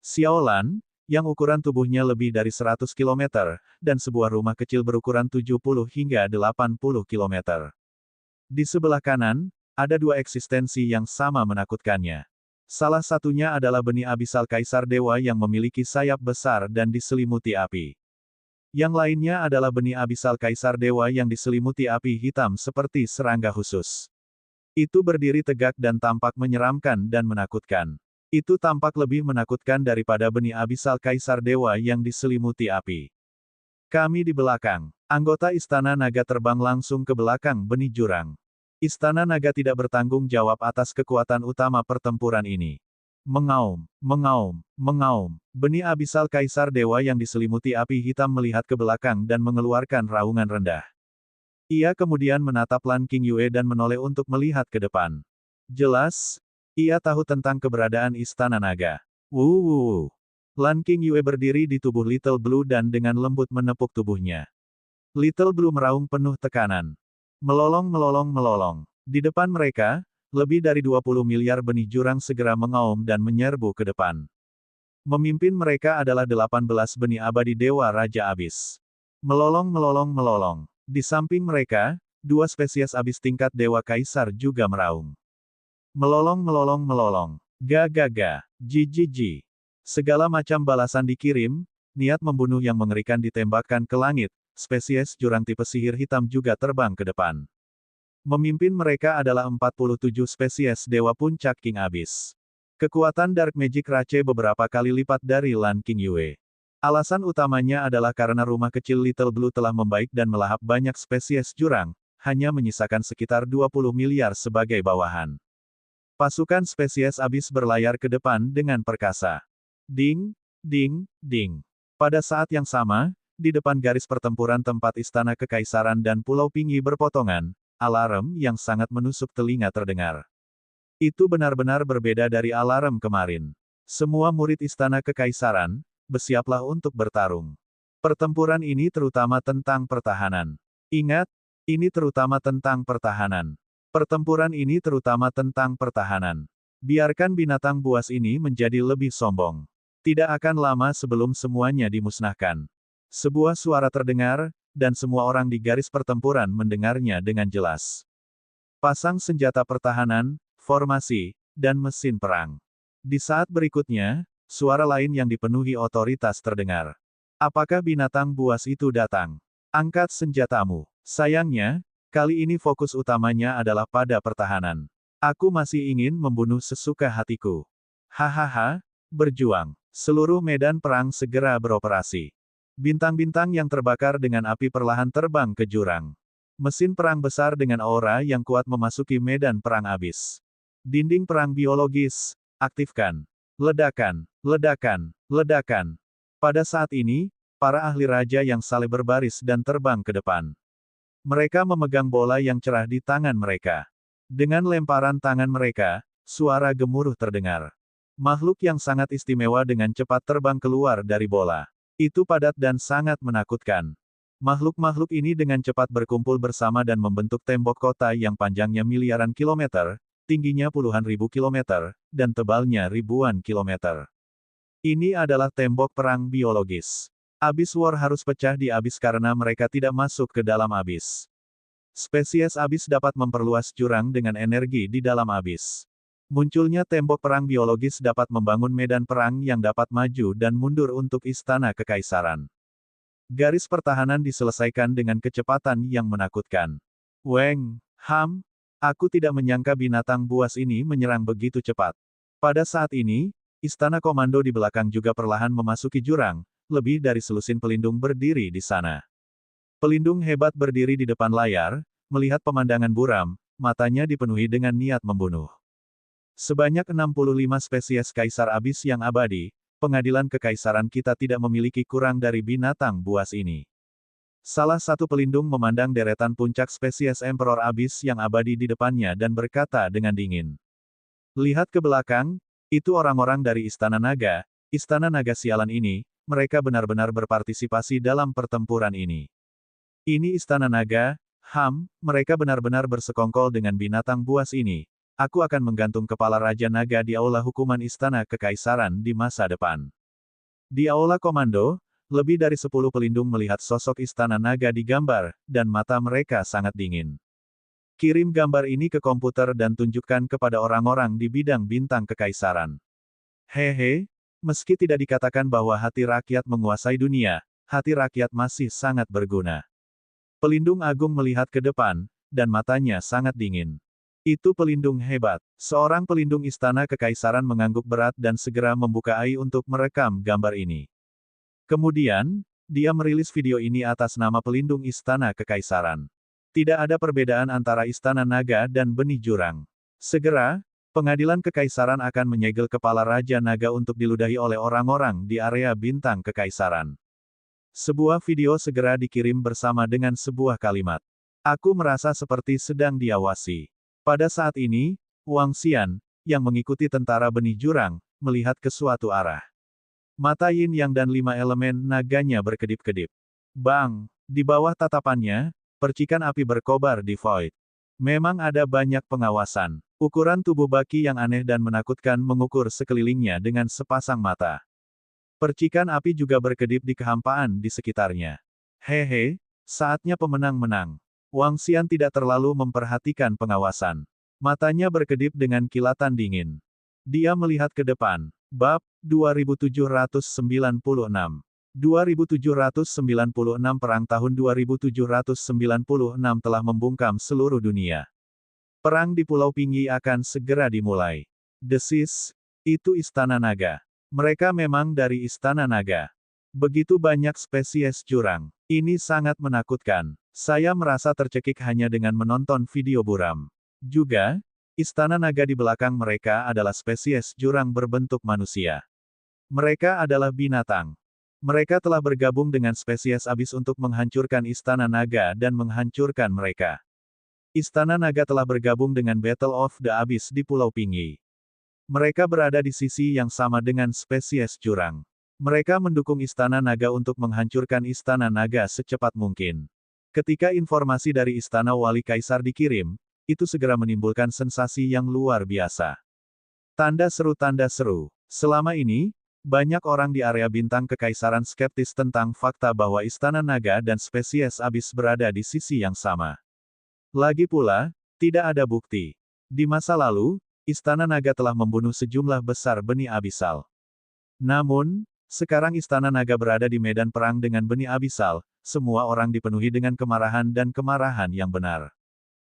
Xiaolan, yang ukuran tubuhnya lebih dari 100 km, dan sebuah rumah kecil berukuran 70 hingga 80 km. Di sebelah kanan, ada 2 eksistensi yang sama menakutkannya. Salah satunya adalah benih abisal Kaisar Dewa yang memiliki sayap besar dan diselimuti api. Yang lainnya adalah benih abisal Kaisar Dewa yang diselimuti api hitam seperti serangga khusus. Itu berdiri tegak dan tampak menyeramkan dan menakutkan. Itu tampak lebih menakutkan daripada benih abisal Kaisar Dewa yang diselimuti api. Kami di belakang. Anggota Istana Naga terbang langsung ke belakang benih jurang. Istana Naga tidak bertanggung jawab atas kekuatan utama pertempuran ini. Mengaum. Benih abisal Kaisar Dewa yang diselimuti api hitam melihat ke belakang dan mengeluarkan raungan rendah. Ia kemudian menatap Lan Qingyue dan menoleh untuk melihat ke depan. Jelas, ia tahu tentang keberadaan Istana Naga. Wuh. Lan Qingyue berdiri di tubuh Little Blue dan dengan lembut menepuk tubuhnya. Little Blue meraung penuh tekanan. Melolong. Di depan mereka, lebih dari 20 miliar benih jurang segera mengaum dan menyerbu ke depan. Memimpin mereka adalah 18 benih abadi Dewa Raja Abis. Melolong. Di samping mereka, 2 spesies abis tingkat Dewa Kaisar juga meraung. Melolong. Ga. Ji. Segala macam balasan dikirim, niat membunuh yang mengerikan ditembakkan ke langit, spesies jurang tipe sihir hitam juga terbang ke depan. Memimpin mereka adalah 47 spesies Dewa Puncak King Abyss. Kekuatan Dark Magic Rache beberapa kali lipat dari Lan Qingyue. Alasan utamanya adalah karena rumah kecil Little Blue telah membaik dan melahap banyak spesies jurang, hanya menyisakan sekitar 20 miliar sebagai bawahan. Pasukan spesies abis berlayar ke depan dengan perkasa. Ding. Pada saat yang sama, di depan garis pertempuran tempat Istana Kekaisaran dan Pulau Pingyi berpotongan, alarm yang sangat menusuk telinga terdengar. Itu benar-benar berbeda dari alarm kemarin. Semua murid Istana Kekaisaran, bersiaplah untuk bertarung. Pertempuran ini terutama tentang pertahanan. Ingat, ini terutama tentang pertahanan. Pertempuran ini terutama tentang pertahanan. Biarkan binatang buas ini menjadi lebih sombong. Tidak akan lama sebelum semuanya dimusnahkan. Sebuah suara terdengar, dan semua orang di garis pertempuran mendengarnya dengan jelas. Pasang senjata pertahanan, formasi, dan mesin perang. Di saat berikutnya, suara lain yang dipenuhi otoritas terdengar. Apakah binatang buas itu datang? Angkat senjatamu. Sayangnya, kali ini fokus utamanya adalah pada pertahanan. Aku masih ingin membunuh sesuka hatiku. Hahaha, berjuang. Seluruh medan perang segera beroperasi. Bintang-bintang yang terbakar dengan api perlahan terbang ke jurang. Mesin perang besar dengan aura yang kuat memasuki medan perang abis. Dinding perang biologis, aktifkan. Ledakan, ledakan, ledakan. Pada saat ini, para ahli raja yang saling berbaris dan terbang ke depan. Mereka memegang bola yang cerah di tangan mereka. Dengan lemparan tangan mereka, suara gemuruh terdengar. Makhluk yang sangat istimewa dengan cepat terbang keluar dari bola. Itu padat dan sangat menakutkan. Makhluk-makhluk ini dengan cepat berkumpul bersama dan membentuk tembok kota yang panjangnya miliaran kilometer, tingginya puluhan ribu kilometer, dan tebalnya ribuan kilometer. Ini adalah tembok perang biologis. Abyss War harus pecah di Abyss karena mereka tidak masuk ke dalam Abyss. Spesies Abyss dapat memperluas jurang dengan energi di dalam Abyss. Munculnya tembok perang biologis dapat membangun medan perang yang dapat maju dan mundur untuk istana kekaisaran. Garis pertahanan diselesaikan dengan kecepatan yang menakutkan. Weng, Ham, aku tidak menyangka binatang buas ini menyerang begitu cepat. Pada saat ini, istana komando di belakang juga perlahan memasuki jurang, lebih dari selusin pelindung berdiri di sana. Pelindung hebat berdiri di depan layar, melihat pemandangan buram, matanya dipenuhi dengan niat membunuh. Sebanyak 65 spesies kaisar abis yang abadi, pengadilan kekaisaran kita tidak memiliki kurang dari binatang buas ini. Salah satu pelindung memandang deretan puncak spesies Emperor abis yang abadi di depannya dan berkata dengan dingin. Lihat ke belakang, itu orang-orang dari Istana Naga sialan ini, mereka benar-benar berpartisipasi dalam pertempuran ini. Ini Istana Naga, Ham, mereka benar-benar bersekongkol dengan binatang buas ini. Aku akan menggantung kepala Raja Naga di aula hukuman Istana Kekaisaran di masa depan. Di aula komando, lebih dari 10 pelindung melihat sosok Istana Naga di gambar, dan mata mereka sangat dingin. Kirim gambar ini ke komputer dan tunjukkan kepada orang-orang di bidang bintang kekaisaran. Hehe, meski tidak dikatakan bahwa hati rakyat menguasai dunia, hati rakyat masih sangat berguna. Pelindung agung melihat ke depan, dan matanya sangat dingin. Itu pelindung hebat. Seorang pelindung istana kekaisaran mengangguk berat dan segera membuka AI untuk merekam gambar ini. Kemudian, dia merilis video ini atas nama pelindung istana kekaisaran. Tidak ada perbedaan antara istana naga dan benih jurang. Segera, pengadilan kekaisaran akan menyegel kepala Raja Naga untuk diludahi oleh orang-orang di area bintang kekaisaran. Sebuah video segera dikirim bersama dengan sebuah kalimat. Aku merasa seperti sedang diawasi. Pada saat ini, Wang Xian, yang mengikuti tentara benih jurang, melihat ke suatu arah. Mata Yin Yang dan 5 elemen naganya berkedip-kedip. Bang! Di bawah tatapannya, percikan api berkobar di Void. Memang ada banyak pengawasan. Ukuran tubuh Baki yang aneh dan menakutkan mengukur sekelilingnya dengan sepasang mata. Percikan api juga berkedip di kehampaan di sekitarnya. Hehe, saatnya pemenang menang. Wang Xian tidak terlalu memperhatikan pengawasan. Matanya berkedip dengan kilatan dingin. Dia melihat ke depan. Bab 2796. 2796 Perang tahun 2796 telah membungkam seluruh dunia. Perang di Pulau Pingyi akan segera dimulai. Desis, itu Istana Naga. Mereka memang dari Istana Naga. Begitu banyak spesies jurang. Ini sangat menakutkan. Saya merasa tercekik hanya dengan menonton video buram. Juga, Istana Naga di belakang mereka adalah spesies jurang berbentuk manusia. Mereka adalah binatang. Mereka telah bergabung dengan spesies abis untuk menghancurkan Istana Naga dan menghancurkan mereka. Istana Naga telah bergabung dengan Battle of the Abyss di Pulau Pingyi. Mereka berada di sisi yang sama dengan spesies jurang. Mereka mendukung Istana Naga untuk menghancurkan Istana Naga secepat mungkin. Ketika informasi dari Istana Wali Kaisar dikirim, itu segera menimbulkan sensasi yang luar biasa. Tanda seru. Selama ini, banyak orang di area bintang kekaisaran skeptis tentang fakta bahwa Istana Naga dan spesies abis berada di sisi yang sama. Lagi pula, tidak ada bukti. Di masa lalu, Istana Naga telah membunuh sejumlah besar benih abisal. Namun, sekarang Istana Naga berada di medan perang dengan benih abisal, semua orang dipenuhi dengan kemarahan dan kemarahan yang benar.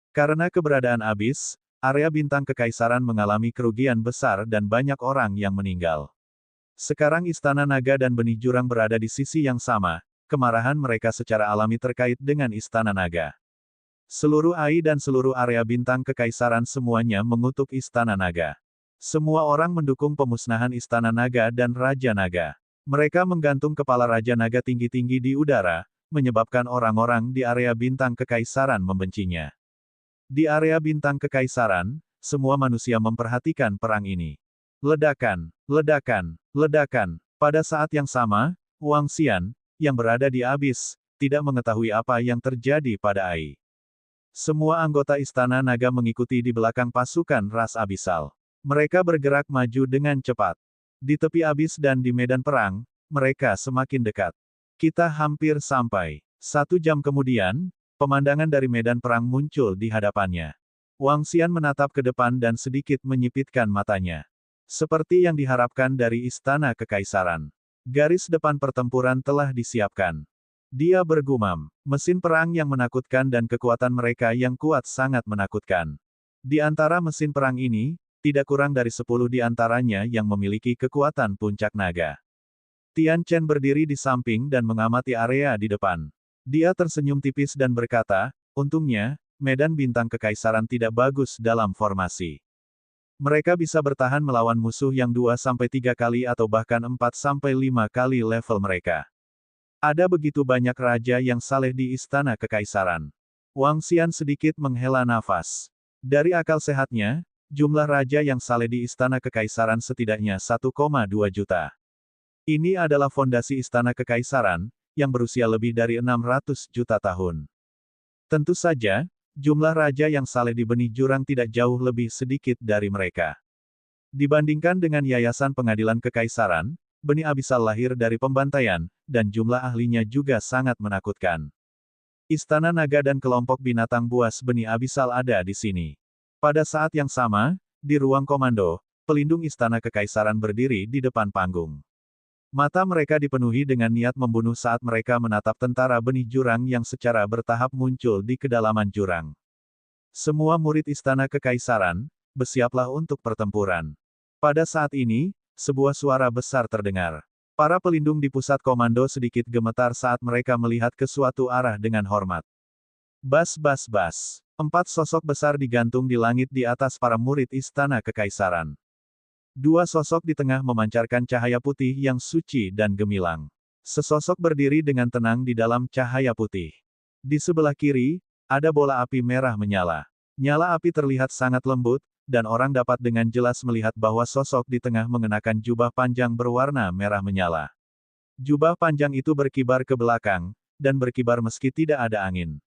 Karena keberadaan abis, area bintang kekaisaran mengalami kerugian besar dan banyak orang yang meninggal. Sekarang Istana Naga dan benih jurang berada di sisi yang sama, kemarahan mereka secara alami terkait dengan Istana Naga. Seluruh AI dan seluruh area bintang kekaisaran semuanya mengutuk Istana Naga. Semua orang mendukung pemusnahan Istana Naga dan Raja Naga. Mereka menggantung kepala Raja Naga tinggi-tinggi di udara, menyebabkan orang-orang di area bintang kekaisaran membencinya. Di area bintang kekaisaran, semua manusia memperhatikan perang ini. Ledakan, ledakan, ledakan. Pada saat yang sama, Wang Xian, yang berada di abis, tidak mengetahui apa yang terjadi pada AI. Semua anggota Istana Naga mengikuti di belakang pasukan ras abisal. Mereka bergerak maju dengan cepat. Di tepi abis dan di medan perang, mereka semakin dekat. Kita hampir sampai. 1 jam kemudian, pemandangan dari medan perang muncul di hadapannya. Wang Xian menatap ke depan dan sedikit menyipitkan matanya. Seperti yang diharapkan dari Istana Kekaisaran. Garis depan pertempuran telah disiapkan. Dia bergumam, mesin perang yang menakutkan dan kekuatan mereka yang kuat sangat menakutkan. Di antara mesin perang ini, tidak kurang dari 10 di antaranya yang memiliki kekuatan puncak naga. Tian Chen berdiri di samping dan mengamati area di depan. Dia tersenyum tipis dan berkata, untungnya, medan bintang kekaisaran tidak bagus dalam formasi. Mereka bisa bertahan melawan musuh yang 2-3 kali atau bahkan 4-5 kali level mereka. Ada begitu banyak raja yang saleh di Istana Kekaisaran. Wang Xian sedikit menghela nafas. Dari akal sehatnya, jumlah raja yang saleh di Istana Kekaisaran setidaknya 1,2 juta. Ini adalah fondasi Istana Kekaisaran, yang berusia lebih dari 600 juta tahun. Tentu saja, jumlah raja yang saleh di benih jurang tidak jauh lebih sedikit dari mereka. Dibandingkan dengan Yayasan Pengadilan Kekaisaran, benih abisal lahir dari pembantaian, dan jumlah ahlinya juga sangat menakutkan. Istana Naga dan kelompok binatang buas benih abisal ada di sini. Pada saat yang sama, di ruang komando, pelindung Istana Kekaisaran berdiri di depan panggung. Mata mereka dipenuhi dengan niat membunuh saat mereka menatap tentara benih jurang yang secara bertahap muncul di kedalaman jurang. Semua murid Istana Kekaisaran, bersiaplah untuk pertempuran. Pada saat ini, sebuah suara besar terdengar. Para pelindung di pusat komando sedikit gemetar saat mereka melihat ke suatu arah dengan hormat. Bas bas bas. 4 sosok besar digantung di langit di atas para murid Istana Kekaisaran. 2 sosok di tengah memancarkan cahaya putih yang suci dan gemilang. Sesosok berdiri dengan tenang di dalam cahaya putih. Di sebelah kiri, ada bola api merah menyala. Nyala api terlihat sangat lembut, dan orang dapat dengan jelas melihat bahwa sosok di tengah mengenakan jubah panjang berwarna merah menyala. Jubah panjang itu berkibar ke belakang, dan berkibar meski tidak ada angin.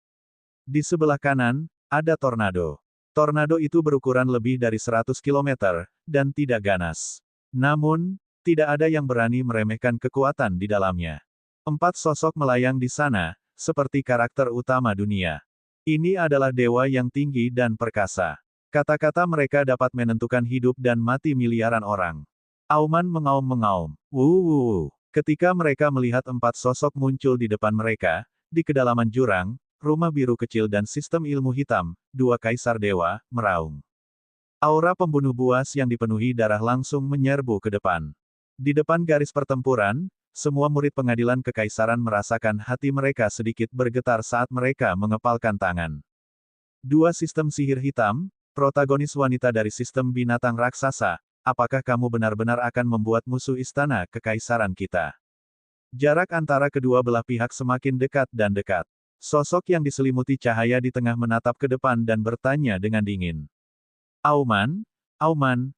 Di sebelah kanan, ada tornado. Tornado itu berukuran lebih dari 100 km, dan tidak ganas. Namun, tidak ada yang berani meremehkan kekuatan di dalamnya. 4 sosok melayang di sana, seperti karakter utama dunia. Ini adalah dewa yang tinggi dan perkasa. Kata-kata mereka dapat menentukan hidup dan mati miliaran orang. Auman mengaum-mengaum. Wuh. Ketika mereka melihat 4 sosok muncul di depan mereka, di kedalaman jurang, rumah biru kecil dan sistem ilmu hitam, 2 kaisar dewa, meraung. Aura pembunuh buas yang dipenuhi darah langsung menyerbu ke depan. Di depan garis pertempuran, semua murid pengadilan kekaisaran merasakan hati mereka sedikit bergetar saat mereka mengepalkan tangan. 2 sistem sihir hitam, protagonis wanita dari sistem binatang raksasa, apakah kamu benar-benar akan membuat musuh Istana Kekaisaran kita? Jarak antara kedua belah pihak semakin dekat dan dekat. Sosok yang diselimuti cahaya di tengah menatap ke depan dan bertanya dengan dingin. Auman,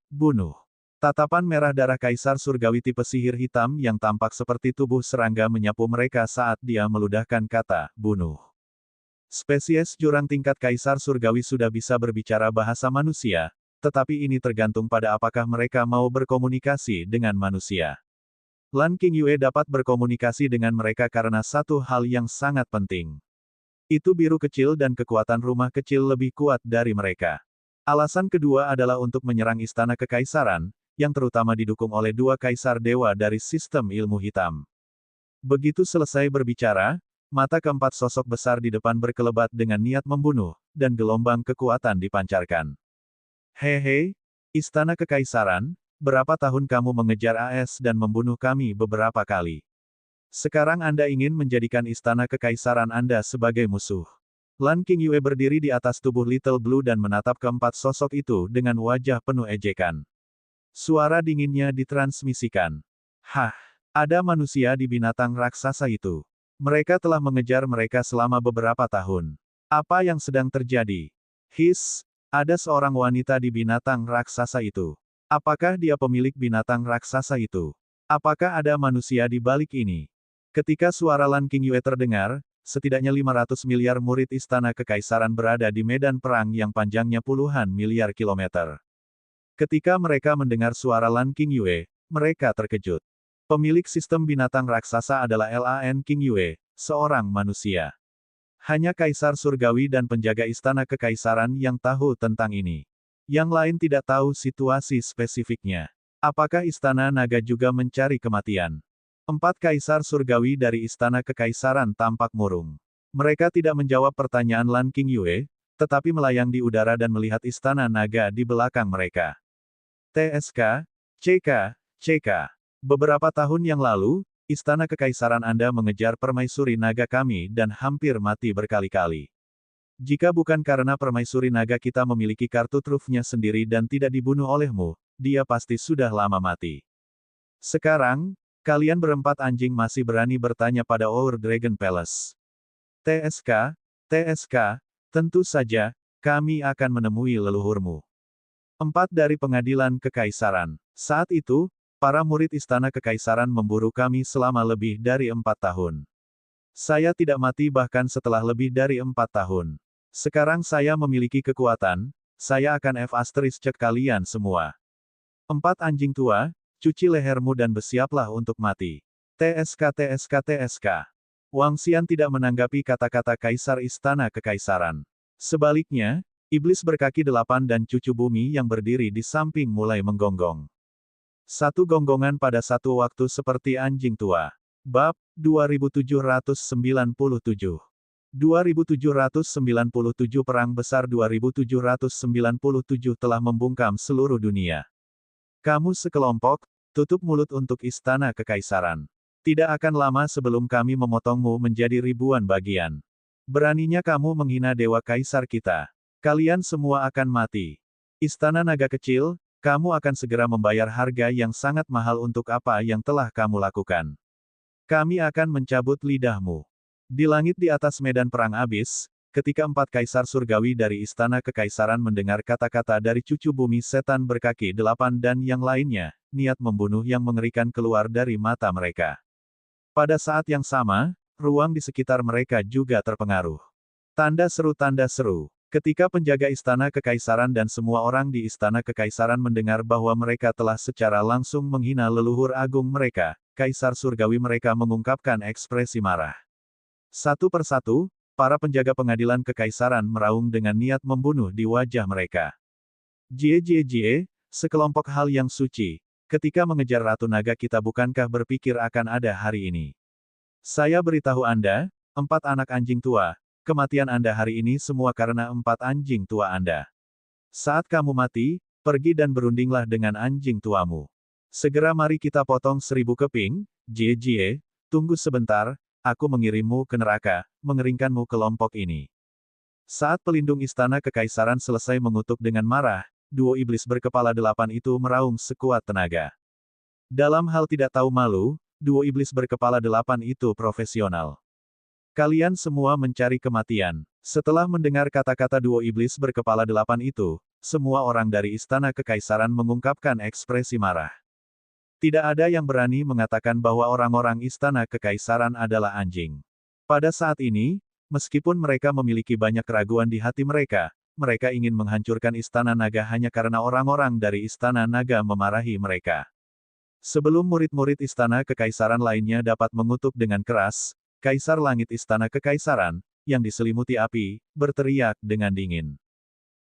bunuh. Tatapan merah darah kaisar surgawi tipe sihir hitam yang tampak seperti tubuh serangga menyapu mereka saat dia meludahkan kata, bunuh. Spesies jurang tingkat kaisar surgawi sudah bisa berbicara bahasa manusia, tetapi ini tergantung pada apakah mereka mau berkomunikasi dengan manusia. Lan Qingyue dapat berkomunikasi dengan mereka karena satu hal yang sangat penting. Itu biru kecil dan kekuatan rumah kecil lebih kuat dari mereka. Alasan kedua adalah untuk menyerang Istana Kekaisaran, yang terutama didukung oleh 2 kaisar dewa dari sistem ilmu hitam. Begitu selesai berbicara, mata keempat sosok besar di depan berkelebat dengan niat membunuh, dan gelombang kekuatan dipancarkan. Hehe, Istana Kekaisaran, berapa tahun kamu mengejar AS dan membunuh kami beberapa kali? Sekarang Anda ingin menjadikan Istana Kekaisaran Anda sebagai musuh. Lan Qingyue berdiri di atas tubuh Little Blue dan menatap keempat sosok itu dengan wajah penuh ejekan. Suara dinginnya ditransmisikan. Hah, ada manusia di binatang raksasa itu. Mereka telah mengejar mereka selama beberapa tahun. Apa yang sedang terjadi? Ada seorang wanita di binatang raksasa itu. Apakah dia pemilik binatang raksasa itu? Apakah ada manusia di balik ini? Ketika suara Lan Qingyue terdengar, setidaknya 500 miliar murid istana kekaisaran berada di medan perang yang panjangnya puluhan miliar kilometer. Ketika mereka mendengar suara Lan Qingyue, mereka terkejut. Pemilik sistem binatang raksasa adalah Lan Qingyue, seorang manusia. Hanya kaisar surgawi dan penjaga istana kekaisaran yang tahu tentang ini. Yang lain tidak tahu situasi spesifiknya. Apakah istana naga juga mencari kematian? 4 kaisar surgawi dari istana kekaisaran tampak murung. Mereka tidak menjawab pertanyaan Lan Qingyue, tetapi melayang di udara dan melihat istana naga di belakang mereka. TSK, CK. Beberapa tahun yang lalu, istana kekaisaran Anda mengejar permaisuri naga kami dan hampir mati berkali-kali. Jika bukan karena permaisuri naga kita memiliki kartu trufnya sendiri dan tidak dibunuh olehmu, dia pasti sudah lama mati. Sekarang, kalian berempat anjing masih berani bertanya pada Our Dragon Palace. TSK, tentu saja, kami akan menemui leluhurmu. 4 dari pengadilan kekaisaran. Saat itu, para murid istana kekaisaran memburu kami selama lebih dari 4 tahun. Saya tidak mati bahkan setelah lebih dari 4 tahun. Sekarang saya memiliki kekuatan, saya akan cek kalian semua. 4 anjing tua, cuci lehermu dan bersiaplah untuk mati. TSK. Wang Xian tidak menanggapi kata-kata kaisar istana kekaisaran. Sebaliknya, iblis berkaki 8 dan cucu bumi yang berdiri di samping mulai menggonggong. Satu gonggongan pada satu waktu seperti anjing tua. Bab 2797. 2797 Perang Besar 2797 telah membungkam seluruh dunia. Kamu sekelompok, tutup mulut untuk istana kekaisaran. Tidak akan lama sebelum kami memotongmu menjadi ribuan bagian. Beraninya kamu menghina dewa kaisar kita. Kalian semua akan mati. Istana naga kecil, kamu akan segera membayar harga yang sangat mahal untuk apa yang telah kamu lakukan. Kami akan mencabut lidahmu. Di langit di atas medan perang abis, ketika 4 kaisar surgawi dari istana kekaisaran mendengar kata-kata dari cucu bumi setan berkaki 8 dan yang lainnya, niat membunuh yang mengerikan keluar dari mata mereka. Pada saat yang sama, ruang di sekitar mereka juga terpengaruh. Tanda seru. Ketika penjaga istana kekaisaran dan semua orang di istana kekaisaran mendengar bahwa mereka telah secara langsung menghina leluhur agung mereka, kaisar surgawi mereka mengungkapkan ekspresi marah. Satu persatu, para penjaga pengadilan kekaisaran meraung dengan niat membunuh di wajah mereka. Jie, sekelompok hal yang suci, ketika mengejar Ratu Naga kita bukankah berpikir akan ada hari ini? Saya beritahu Anda, 4 anak anjing tua, kematian Anda hari ini semua karena 4 anjing tua Anda. Saat kamu mati, pergi dan berundinglah dengan anjing tuamu. Segera mari kita potong 1000 keping, Jie, tunggu sebentar, aku mengirimmu ke neraka, mengeringkanmu kelompok ini. Saat pelindung istana kekaisaran selesai mengutuk dengan marah, duo iblis berkepala 8 itu meraung sekuat tenaga. Dalam hal tidak tahu malu, duo iblis berkepala 8 itu profesional. Kalian semua mencari kematian. Setelah mendengar kata-kata duo iblis berkepala 8 itu, semua orang dari istana kekaisaran mengungkapkan ekspresi marah. Tidak ada yang berani mengatakan bahwa orang-orang istana kekaisaran adalah anjing. Pada saat ini, meskipun mereka memiliki banyak keraguan di hati mereka, mereka ingin menghancurkan istana naga hanya karena orang-orang dari istana naga memarahi mereka. Sebelum murid-murid istana kekaisaran lainnya dapat mengutuk dengan keras, Kaisar Langit Istana Kekaisaran, yang diselimuti api, berteriak dengan dingin.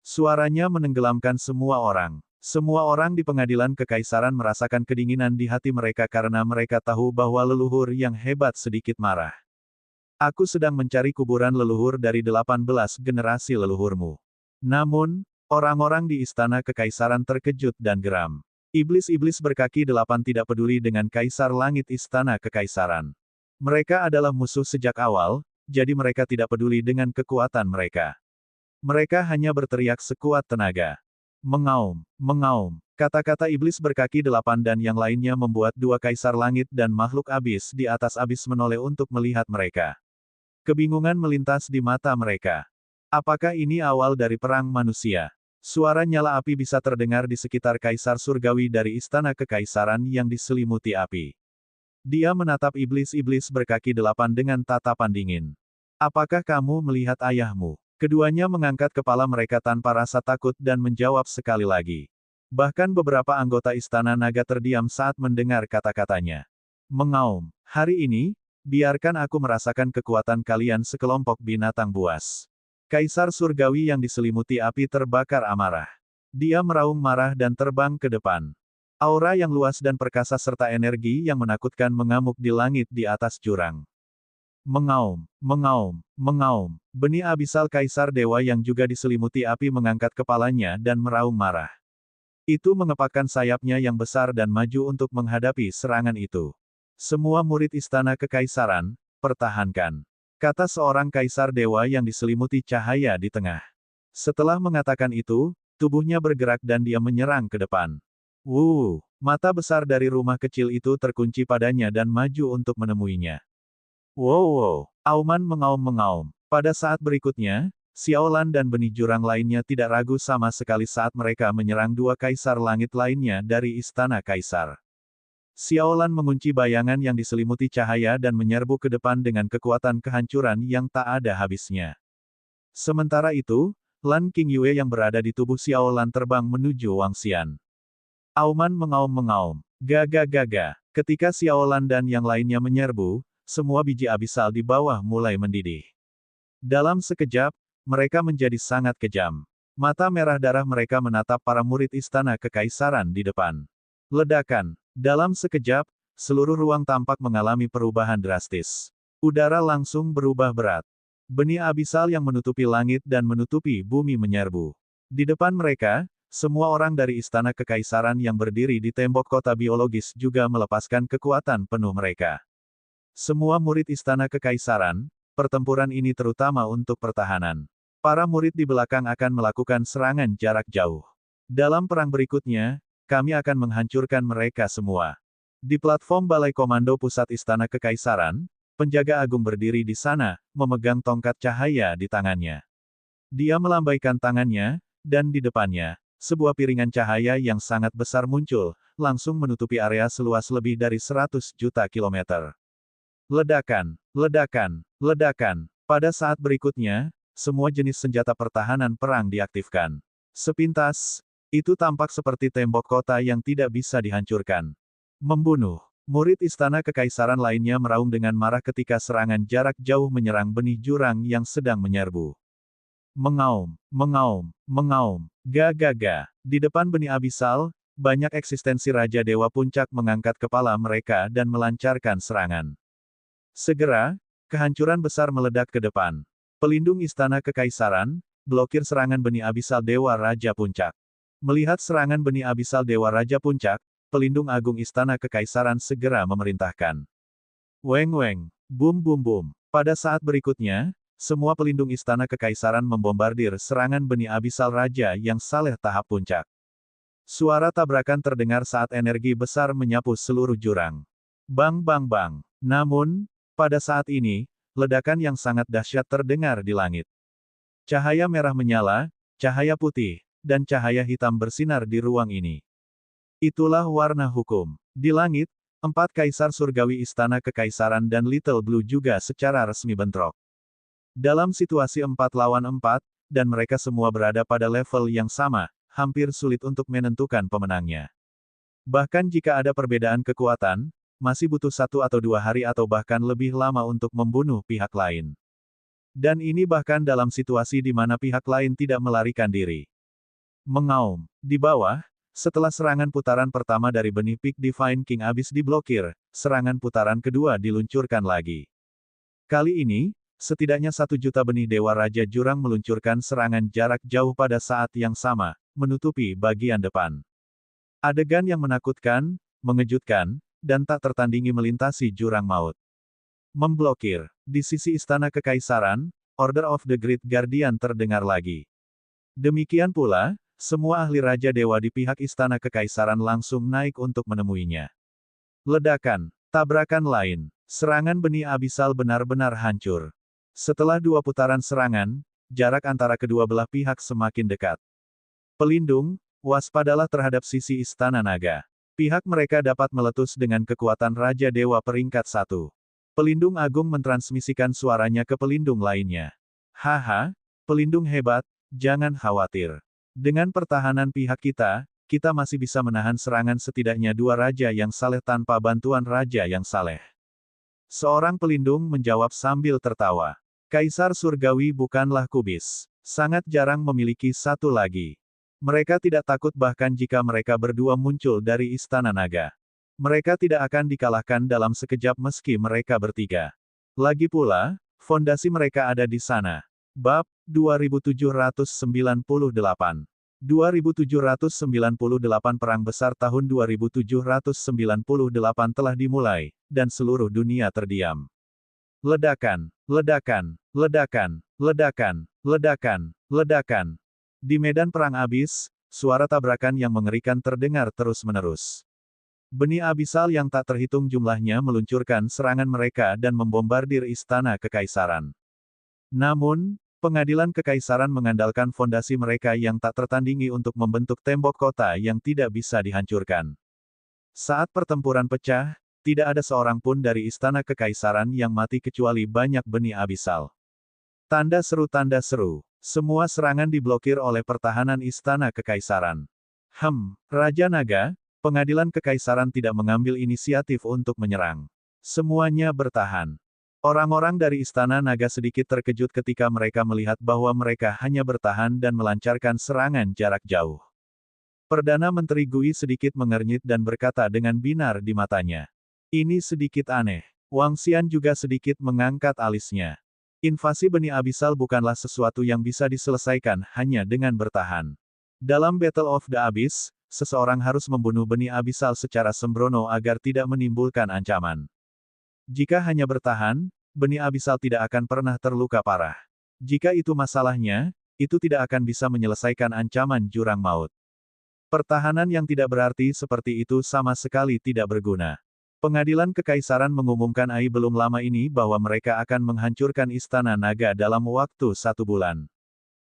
Suaranya menenggelamkan semua orang. Semua orang di pengadilan kekaisaran merasakan kedinginan di hati mereka karena mereka tahu bahwa leluhur yang hebat sedikit marah. Aku sedang mencari kuburan leluhur dari 18 generasi leluhurmu. Namun, orang-orang di istana kekaisaran terkejut dan geram. Iblis-iblis berkaki 8 tidak peduli dengan Kaisar Langit Istana Kekaisaran. Mereka adalah musuh sejak awal, jadi mereka tidak peduli dengan kekuatan mereka. Mereka hanya berteriak sekuat tenaga. Mengaum, mengaum. Kata-kata iblis berkaki 8 dan yang lainnya membuat dua kaisar langit dan makhluk abis di atas abis menoleh untuk melihat mereka. Kebingungan melintas di mata mereka. Apakah ini awal dari perang manusia? Suara nyala api bisa terdengar di sekitar kaisar surgawi dari istana kekaisaran yang diselimuti api. Dia menatap iblis-iblis berkaki 8 dengan tatapan dingin. Apakah kamu melihat ayahmu? Keduanya mengangkat kepala mereka tanpa rasa takut dan menjawab sekali lagi. Bahkan beberapa anggota istana naga terdiam saat mendengar kata-katanya. Mengaum, hari ini, biarkan aku merasakan kekuatan kalian sekelompok binatang buas. Kaisar surgawi yang diselimuti api terbakar amarah. Dia meraung marah dan terbang ke depan. Aura yang luas dan perkasa serta energi yang menakutkan mengamuk di langit di atas jurang. Mengaum, mengaum, mengaum. Benih abisal kaisar dewa yang juga diselimuti api mengangkat kepalanya dan meraung marah. Itu mengepakkan sayapnya yang besar dan maju untuk menghadapi serangan itu. Semua murid istana kekaisaran, pertahankan. Kata seorang kaisar dewa yang diselimuti cahaya di tengah. Setelah mengatakan itu, tubuhnya bergerak dan dia menyerang ke depan. Mata besar dari rumah kecil itu terkunci padanya dan maju untuk menemuinya. Auman mengaum-mengaum. Pada saat berikutnya, Xiaolan dan benih jurang lainnya tidak ragu sama sekali saat mereka menyerang dua kaisar langit lainnya dari istana kaisar. Xiaolan mengunci bayangan yang diselimuti cahaya dan menyerbu ke depan dengan kekuatan kehancuran yang tak ada habisnya. Sementara itu, Lan Qingyue yang berada di tubuh Xiaolan terbang menuju Wangxian. Auman mengaum-mengaum. Gaga-gaga. Ketika Xiaolan dan yang lainnya menyerbu, semua biji abisal di bawah mulai mendidih. Dalam sekejap, mereka menjadi sangat kejam. Mata merah darah mereka menatap para murid istana kekaisaran di depan. Ledakan. Dalam sekejap, seluruh ruang tampak mengalami perubahan drastis. Udara langsung berubah berat. Benih abisal yang menutupi langit dan menutupi bumi menyerbu. Di depan mereka, semua orang dari istana kekaisaran yang berdiri di tembok kota biologis juga melepaskan kekuatan penuh mereka. Semua murid istana kekaisaran, pertempuran ini terutama untuk pertahanan. Para murid di belakang akan melakukan serangan jarak jauh. Dalam perang berikutnya, kami akan menghancurkan mereka semua. Di platform Balai Komando Pusat Istana Kekaisaran, penjaga agung berdiri di sana, memegang tongkat cahaya di tangannya. Dia melambaikan tangannya, dan di depannya, sebuah piringan cahaya yang sangat besar muncul, langsung menutupi area seluas lebih dari 100 juta kilometer. Ledakan, ledakan, ledakan. Pada saat berikutnya, semua jenis senjata pertahanan perang diaktifkan. Sepintas, itu tampak seperti tembok kota yang tidak bisa dihancurkan. Membunuh. Murid istana kekaisaran lainnya meraung dengan marah ketika serangan jarak jauh menyerang benih jurang yang sedang menyerbu. Mengaum, mengaum, mengaum. Ga-ga-ga. Di depan benih abisal, banyak eksistensi Raja Dewa Puncak mengangkat kepala mereka dan melancarkan serangan. Segera, kehancuran besar meledak ke depan. Pelindung istana kekaisaran, blokir serangan benih abisal Dewa Raja Puncak. Melihat serangan benih abisal Dewa Raja Puncak, pelindung agung istana kekaisaran segera memerintahkan. Weng-weng, bum-bum-bum. Pada saat berikutnya, semua pelindung istana kekaisaran membombardir serangan benih abisal Raja yang saleh tahap puncak. Suara tabrakan terdengar saat energi besar menyapu seluruh jurang. Bang bang bang. Namun, pada saat ini, ledakan yang sangat dahsyat terdengar di langit. Cahaya merah menyala, cahaya putih, dan cahaya hitam bersinar di ruang ini. Itulah warna hukum. Di langit, 4 kaisar surgawi istana kekaisaran dan Little Blue juga secara resmi bentrok. Dalam situasi 4 lawan 4, dan mereka semua berada pada level yang sama, hampir sulit untuk menentukan pemenangnya. Bahkan jika ada perbedaan kekuatan, masih butuh 1 atau 2 hari atau bahkan lebih lama untuk membunuh pihak lain. Dan ini bahkan dalam situasi di mana pihak lain tidak melarikan diri. Mengaum. Di bawah, setelah serangan putaran pertama dari benih Peak Divine King habis diblokir, serangan putaran kedua diluncurkan lagi. Kali ini, setidaknya 1 juta benih Dewa Raja Jurang meluncurkan serangan jarak jauh pada saat yang sama, menutupi bagian depan. Adegan yang menakutkan, mengejutkan, dan tak tertandingi melintasi jurang maut. Memblokir. Di sisi Istana Kekaisaran, Order of the Great Guardian terdengar lagi. Demikian pula, semua ahli Raja Dewa di pihak Istana Kekaisaran langsung naik untuk menemuinya. Ledakan. Tabrakan lain. Serangan benih abisal benar-benar hancur. Setelah 2 putaran serangan, jarak antara kedua belah pihak semakin dekat. Pelindung, waspadalah terhadap sisi Istana Naga. Pihak mereka dapat meletus dengan kekuatan Raja Dewa peringkat 1. Pelindung Agung mentransmisikan suaranya ke pelindung lainnya. Haha, pelindung hebat, jangan khawatir. Dengan pertahanan pihak kita masih bisa menahan serangan setidaknya 2 raja yang saleh tanpa bantuan raja yang saleh. Seorang pelindung menjawab sambil tertawa. Kaisar Surgawi bukanlah kubis. Sangat jarang memiliki satu lagi. Mereka tidak takut bahkan jika mereka berdua muncul dari Istana Naga. Mereka tidak akan dikalahkan dalam sekejap meski mereka bertiga. Lagi pula, fondasi mereka ada di sana. Bab 2798. 2798 Perang Besar tahun 2798 telah dimulai, dan seluruh dunia terdiam. Ledakan, ledakan, ledakan, ledakan, ledakan, ledakan. Di medan perang abis, suara tabrakan yang mengerikan terdengar terus-menerus. Benih abisal yang tak terhitung jumlahnya meluncurkan serangan mereka dan membombardir Istana Kekaisaran. Namun, Pengadilan Kekaisaran mengandalkan fondasi mereka yang tak tertandingi untuk membentuk tembok kota yang tidak bisa dihancurkan. Saat pertempuran pecah, tidak ada seorang pun dari Istana Kekaisaran yang mati kecuali banyak benih abisal. Tanda seru. Semua serangan diblokir oleh pertahanan Istana Kekaisaran. Raja Naga, Pengadilan Kekaisaran tidak mengambil inisiatif untuk menyerang. Semuanya bertahan. Orang-orang dari Istana Naga sedikit terkejut ketika mereka melihat bahwa mereka hanya bertahan dan melancarkan serangan jarak jauh. Perdana Menteri Gui sedikit mengernyit dan berkata dengan binar di matanya. Ini sedikit aneh. Wang Xian juga sedikit mengangkat alisnya. Invasi benih abisal bukanlah sesuatu yang bisa diselesaikan hanya dengan bertahan. Dalam Battle of the Abyss, seseorang harus membunuh benih abisal secara sembrono agar tidak menimbulkan ancaman. Jika hanya bertahan, benih abisal tidak akan pernah terluka parah. Jika itu masalahnya, itu tidak akan bisa menyelesaikan ancaman jurang maut. Pertahanan yang tidak berarti seperti itu sama sekali tidak berguna. Pengadilan Kekaisaran mengumumkan belum lama ini bahwa mereka akan menghancurkan Istana Naga dalam waktu 1 bulan.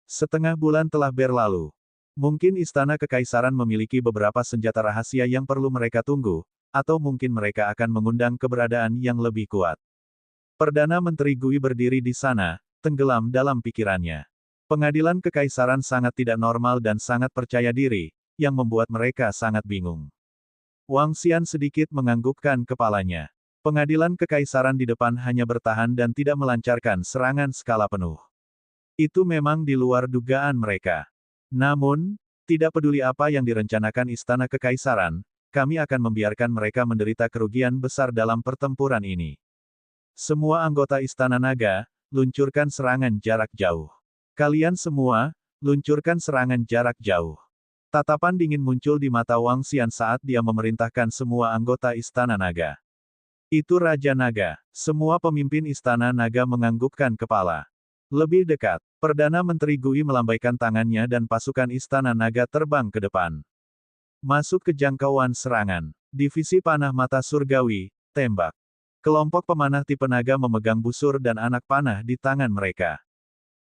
Setengah bulan telah berlalu. Mungkin Istana Kekaisaran memiliki beberapa senjata rahasia yang perlu mereka tunggu, atau mungkin mereka akan mengundang keberadaan yang lebih kuat. Perdana Menteri Gui berdiri di sana, tenggelam dalam pikirannya. Pengadilan Kekaisaran sangat tidak normal dan sangat percaya diri, yang membuat mereka sangat bingung. Wang Xian sedikit menganggukkan kepalanya. Pengadilan Kekaisaran di depan hanya bertahan dan tidak melancarkan serangan skala penuh. Itu memang di luar dugaan mereka. Namun, tidak peduli apa yang direncanakan Istana Kekaisaran, kami akan membiarkan mereka menderita kerugian besar dalam pertempuran ini. Semua anggota Istana Naga, luncurkan serangan jarak jauh. Kalian semua, luncurkan serangan jarak jauh. Tatapan dingin muncul di mata Wang Xian saat dia memerintahkan semua anggota Istana Naga. Itu Raja Naga. Semua pemimpin Istana Naga menganggukkan kepala. Lebih dekat, Perdana Menteri Gui melambaikan tangannya dan pasukan Istana Naga terbang ke depan. Masuk ke jangkauan serangan. Divisi Panah Mata Surgawi, tembak. Kelompok pemanah tipe naga memegang busur dan anak panah di tangan mereka.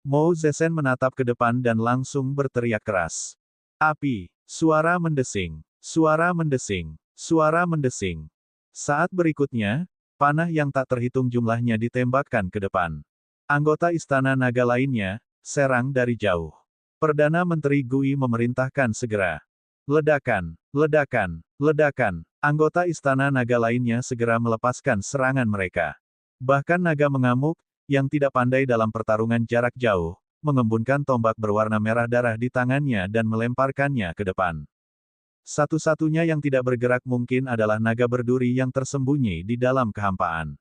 Mou Zesen menatap ke depan dan langsung berteriak keras. Api! Suara mendesing. Suara mendesing. Suara mendesing. Saat berikutnya, panah yang tak terhitung jumlahnya ditembakkan ke depan. Anggota Istana Naga lainnya, serang dari jauh. Perdana Menteri Gui memerintahkan segera. Ledakan, ledakan, ledakan. Anggota Istana Naga lainnya segera melepaskan serangan mereka. Bahkan naga mengamuk, yang tidak pandai dalam pertarungan jarak jauh, mengembunkan tombak berwarna merah darah di tangannya dan melemparkannya ke depan. Satu-satunya yang tidak bergerak mungkin adalah naga berduri yang tersembunyi di dalam kehampaan.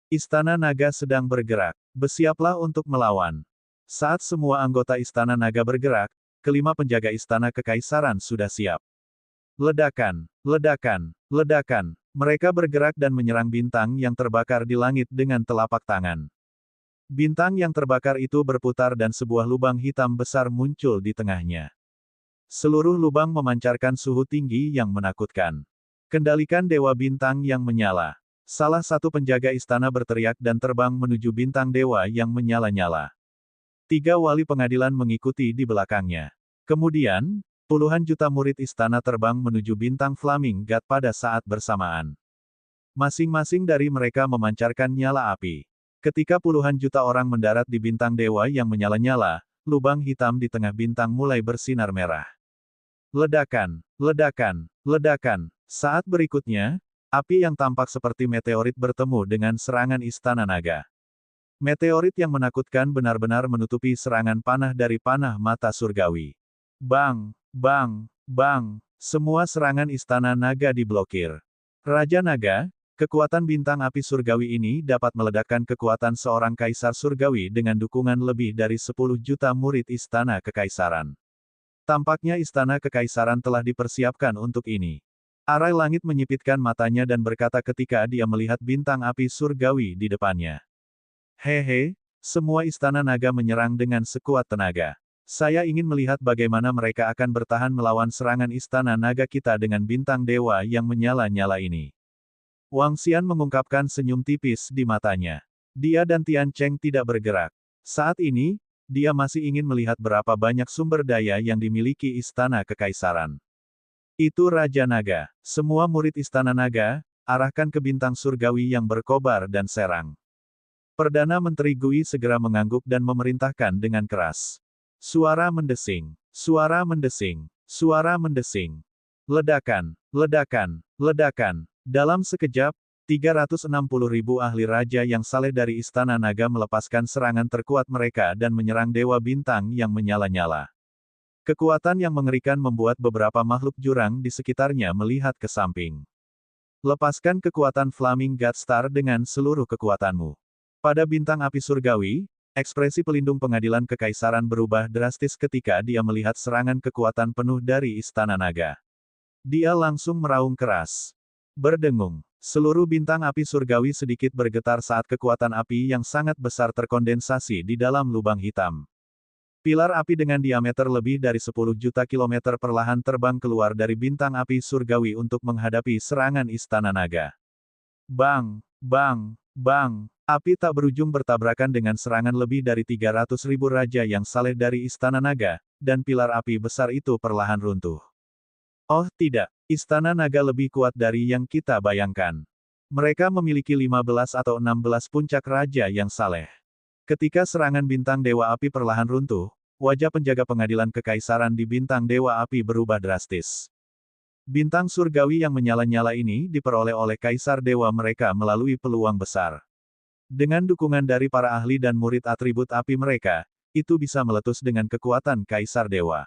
Istana Naga sedang bergerak. Bersiaplah untuk melawan. Saat semua anggota Istana Naga bergerak, kelima penjaga Istana Kekaisaran sudah siap. Ledakan, ledakan, ledakan. Mereka bergerak dan menyerang bintang yang terbakar di langit dengan telapak tangan. Bintang yang terbakar itu berputar dan sebuah lubang hitam besar muncul di tengahnya. Seluruh lubang memancarkan suhu tinggi yang menakutkan. Kendalikan Dewa Bintang yang menyala. Salah satu penjaga istana berteriak dan terbang menuju bintang dewa yang menyala-nyala. 3 wali pengadilan mengikuti di belakangnya. Kemudian, puluhan juta murid istana terbang menuju bintang Flaming God pada saat bersamaan. Masing-masing dari mereka memancarkan nyala api. Ketika puluhan juta orang mendarat di bintang dewa yang menyala-nyala, lubang hitam di tengah bintang mulai bersinar merah. Ledakan, ledakan, ledakan. Saat berikutnya, api yang tampak seperti meteorit bertemu dengan serangan Istana Naga. Meteorit yang menakutkan benar-benar menutupi serangan panah dari panah mata surgawi. Bang, bang, bang, semua serangan Istana Naga diblokir. Raja Naga, kekuatan bintang api surgawi ini dapat meledakkan kekuatan seorang kaisar surgawi dengan dukungan lebih dari 10 juta murid Istana Kekaisaran. Tampaknya Istana Kekaisaran telah dipersiapkan untuk ini. Arai langit menyipitkan matanya dan berkata ketika dia melihat bintang api surgawi di depannya. Hehe, semua Istana Naga menyerang dengan sekuat tenaga. Saya ingin melihat bagaimana mereka akan bertahan melawan serangan Istana Naga kita dengan bintang dewa yang menyala-nyala ini. Wang Xian mengungkapkan senyum tipis di matanya. Dia dan Tian Cheng tidak bergerak. Saat ini, dia masih ingin melihat berapa banyak sumber daya yang dimiliki Istana Kekaisaran. Itu Raja Naga. Semua murid Istana Naga, arahkan ke bintang surgawi yang berkobar dan serang. Perdana Menteri Gui segera mengangguk dan memerintahkan dengan keras. Suara mendesing. Suara mendesing. Suara mendesing. Ledakan. Ledakan. Ledakan. Dalam sekejap, 360.000 ahli raja yang saleh dari Istana Naga melepaskan serangan terkuat mereka dan menyerang Dewa Bintang yang menyala-nyala. Kekuatan yang mengerikan membuat beberapa makhluk jurang di sekitarnya melihat ke samping. Lepaskan kekuatan Flaming God Star dengan seluruh kekuatanmu. Pada bintang api surgawi, ekspresi pelindung pengadilan kekaisaran berubah drastis ketika dia melihat serangan kekuatan penuh dari Istana Naga. Dia langsung meraung keras. Berdengung. Seluruh bintang api surgawi sedikit bergetar saat kekuatan api yang sangat besar terkondensasi di dalam lubang hitam. Pilar api dengan diameter lebih dari 10 juta kilometer perlahan terbang keluar dari bintang api surgawi untuk menghadapi serangan Istana Naga. Bang, bang, bang. Api tak berujung bertabrakan dengan serangan lebih dari 300.000 raja yang saleh dari Istana Naga, dan pilar api besar itu perlahan runtuh. Oh tidak, Istana Naga lebih kuat dari yang kita bayangkan. Mereka memiliki 15 atau 16 puncak raja yang saleh. Ketika serangan bintang Dewa Api perlahan runtuh, wajah penjaga pengadilan kekaisaran di bintang Dewa Api berubah drastis. Bintang surgawi yang menyala-nyala ini diperoleh oleh Kaisar Dewa mereka melalui peluang besar. Dengan dukungan dari para ahli dan murid atribut api mereka, itu bisa meletus dengan kekuatan Kaisar Dewa.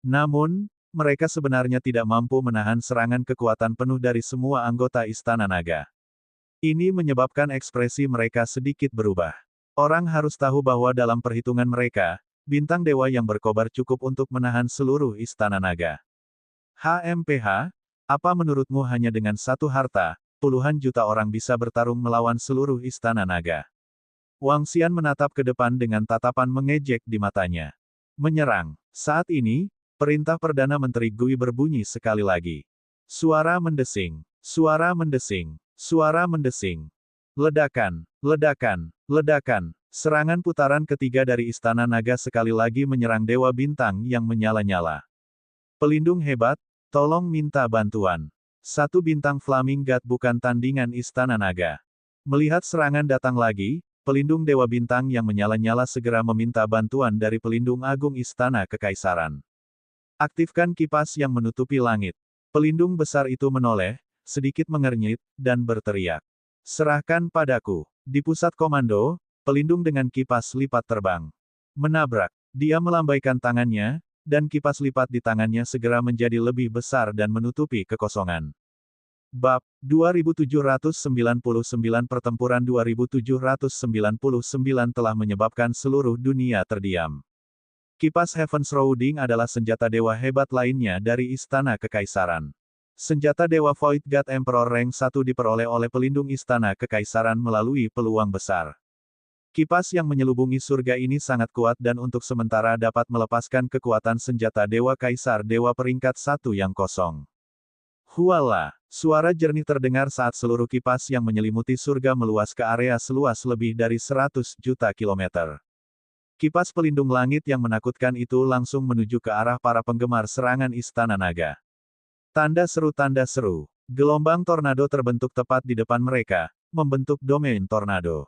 Namun, mereka sebenarnya tidak mampu menahan serangan kekuatan penuh dari semua anggota Istana Naga. Ini menyebabkan ekspresi mereka sedikit berubah. Orang harus tahu bahwa dalam perhitungan mereka, bintang dewa yang berkobar cukup untuk menahan seluruh Istana Naga. HMPH, apa menurutmu hanya dengan satu harta, puluhan juta orang bisa bertarung melawan seluruh Istana Naga? Wang Xian menatap ke depan dengan tatapan mengejek di matanya. Menyerang. Saat ini, perintah Perdana Menteri Gui berbunyi sekali lagi. Suara mendesing. Suara mendesing. Suara mendesing. Ledakan, ledakan, ledakan. Serangan putaran ketiga dari Istana Naga sekali lagi menyerang Dewa Bintang yang menyala-nyala. Pelindung hebat, tolong minta bantuan. Satu bintang Flaming God bukan tandingan Istana Naga. Melihat serangan datang lagi, pelindung Dewa Bintang yang menyala-nyala segera meminta bantuan dari pelindung agung Istana Kekaisaran. Aktifkan kipas yang menutupi langit. Pelindung besar itu menoleh, sedikit mengernyit, dan berteriak. Serahkan padaku. Di pusat komando, pelindung dengan kipas lipat terbang. Menabrak. Dia melambaikan tangannya, dan kipas lipat di tangannya segera menjadi lebih besar dan menutupi kekosongan. Bab 2799 Pertempuran 2799 telah menyebabkan seluruh dunia terdiam. Kipas Heaven's Routing adalah senjata dewa hebat lainnya dari Istana Kekaisaran. Senjata Dewa Void God Emperor rank 1 diperoleh oleh pelindung Istana Kekaisaran melalui peluang besar. Kipas yang menyelubungi surga ini sangat kuat dan untuk sementara dapat melepaskan kekuatan senjata Dewa Kaisar Dewa peringkat 1 yang kosong. Huala! Suara jernih terdengar saat seluruh kipas yang menyelimuti surga meluas ke area seluas lebih dari 100 juta kilometer. Kipas pelindung langit yang menakutkan itu langsung menuju ke arah para penggemar serangan Istana Naga. Tanda seru. Gelombang tornado terbentuk tepat di depan mereka, membentuk domain tornado.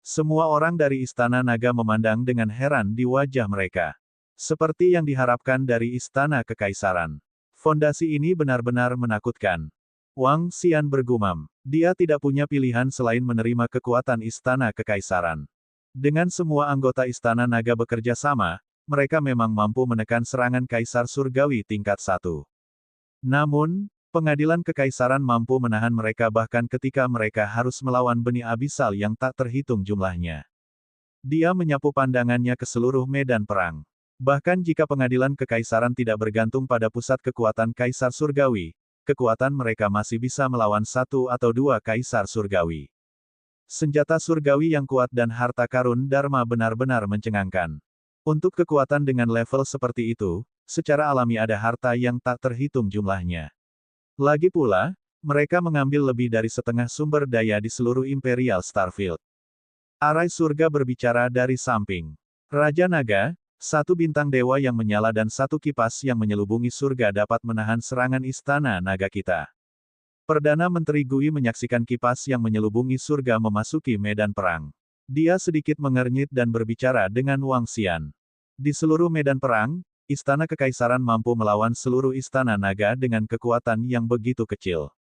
Semua orang dari Istana Naga memandang dengan heran di wajah mereka. Seperti yang diharapkan dari Istana Kekaisaran. Fondasi ini benar-benar menakutkan. Wang Xian bergumam. Dia tidak punya pilihan selain menerima kekuatan Istana Kekaisaran. Dengan semua anggota Istana Naga bekerja sama, mereka memang mampu menekan serangan Kaisar Surgawi tingkat 1. Namun, pengadilan Kekaisaran mampu menahan mereka bahkan ketika mereka harus melawan benih abisal yang tak terhitung jumlahnya. Dia menyapu pandangannya ke seluruh medan perang. Bahkan jika pengadilan Kekaisaran tidak bergantung pada pusat kekuatan Kaisar Surgawi, kekuatan mereka masih bisa melawan 1 atau 2 Kaisar Surgawi. Senjata Surgawi yang kuat dan harta karun Dharma benar-benar mencengangkan. Untuk kekuatan dengan level seperti itu, secara alami ada harta yang tak terhitung jumlahnya. Lagi pula, mereka mengambil lebih dari setengah sumber daya di seluruh Imperial Starfield. Arai surga berbicara dari samping. Raja Naga, 1 bintang dewa yang menyala dan 1 kipas yang menyelubungi surga dapat menahan serangan Istana Naga kita. Perdana Menteri Gui menyaksikan kipas yang menyelubungi surga memasuki medan perang. Dia sedikit mengernyit dan berbicara dengan Wang Xian. Di seluruh medan perang, Istana Kekaisaran mampu melawan seluruh Istana Naga dengan kekuatan yang begitu kecil.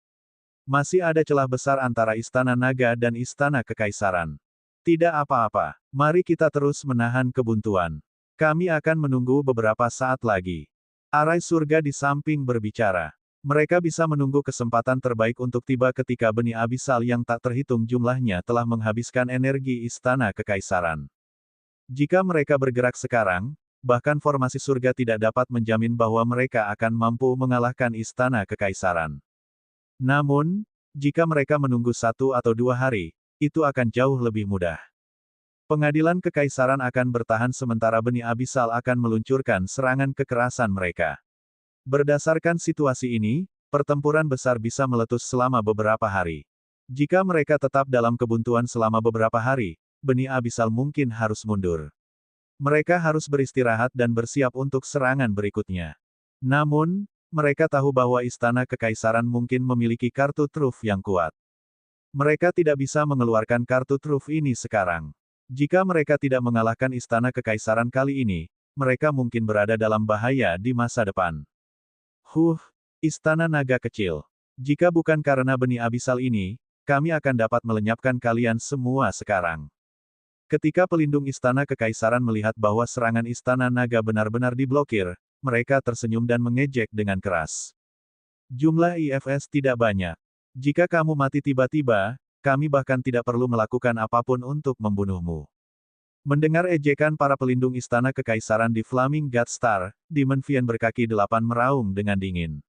Masih ada celah besar antara Istana Naga dan Istana Kekaisaran. Tidak apa-apa, mari kita terus menahan kebuntuan. Kami akan menunggu beberapa saat lagi. Arai surga di samping berbicara. Mereka bisa menunggu kesempatan terbaik untuk tiba ketika benih abisal yang tak terhitung jumlahnya telah menghabiskan energi Istana Kekaisaran. Jika mereka bergerak sekarang, bahkan formasi surga tidak dapat menjamin bahwa mereka akan mampu mengalahkan Istana Kekaisaran. Namun, jika mereka menunggu 1 atau 2 hari, itu akan jauh lebih mudah. Pengadilan Kekaisaran akan bertahan sementara benih abisal akan meluncurkan serangan kekerasan mereka. Berdasarkan situasi ini, pertempuran besar bisa meletus selama beberapa hari. Jika mereka tetap dalam kebuntuan selama beberapa hari, benih abisal mungkin harus mundur. Mereka harus beristirahat dan bersiap untuk serangan berikutnya. Namun, mereka tahu bahwa Istana Kekaisaran mungkin memiliki kartu truf yang kuat. Mereka tidak bisa mengeluarkan kartu truf ini sekarang. Jika mereka tidak mengalahkan Istana Kekaisaran kali ini, mereka mungkin berada dalam bahaya di masa depan. Istana Naga kecil. Jika bukan karena benih abisal ini, kami akan dapat melenyapkan kalian semua sekarang. Ketika pelindung Istana Kekaisaran melihat bahwa serangan Istana Naga benar-benar diblokir, mereka tersenyum dan mengejek dengan keras. Jumlah IFS tidak banyak. Jika kamu mati tiba-tiba, kami bahkan tidak perlu melakukan apapun untuk membunuhmu. Mendengar ejekan para pelindung Istana Kekaisaran di Flaming God Star, Demon Vian berkaki 8 meraung dengan dingin.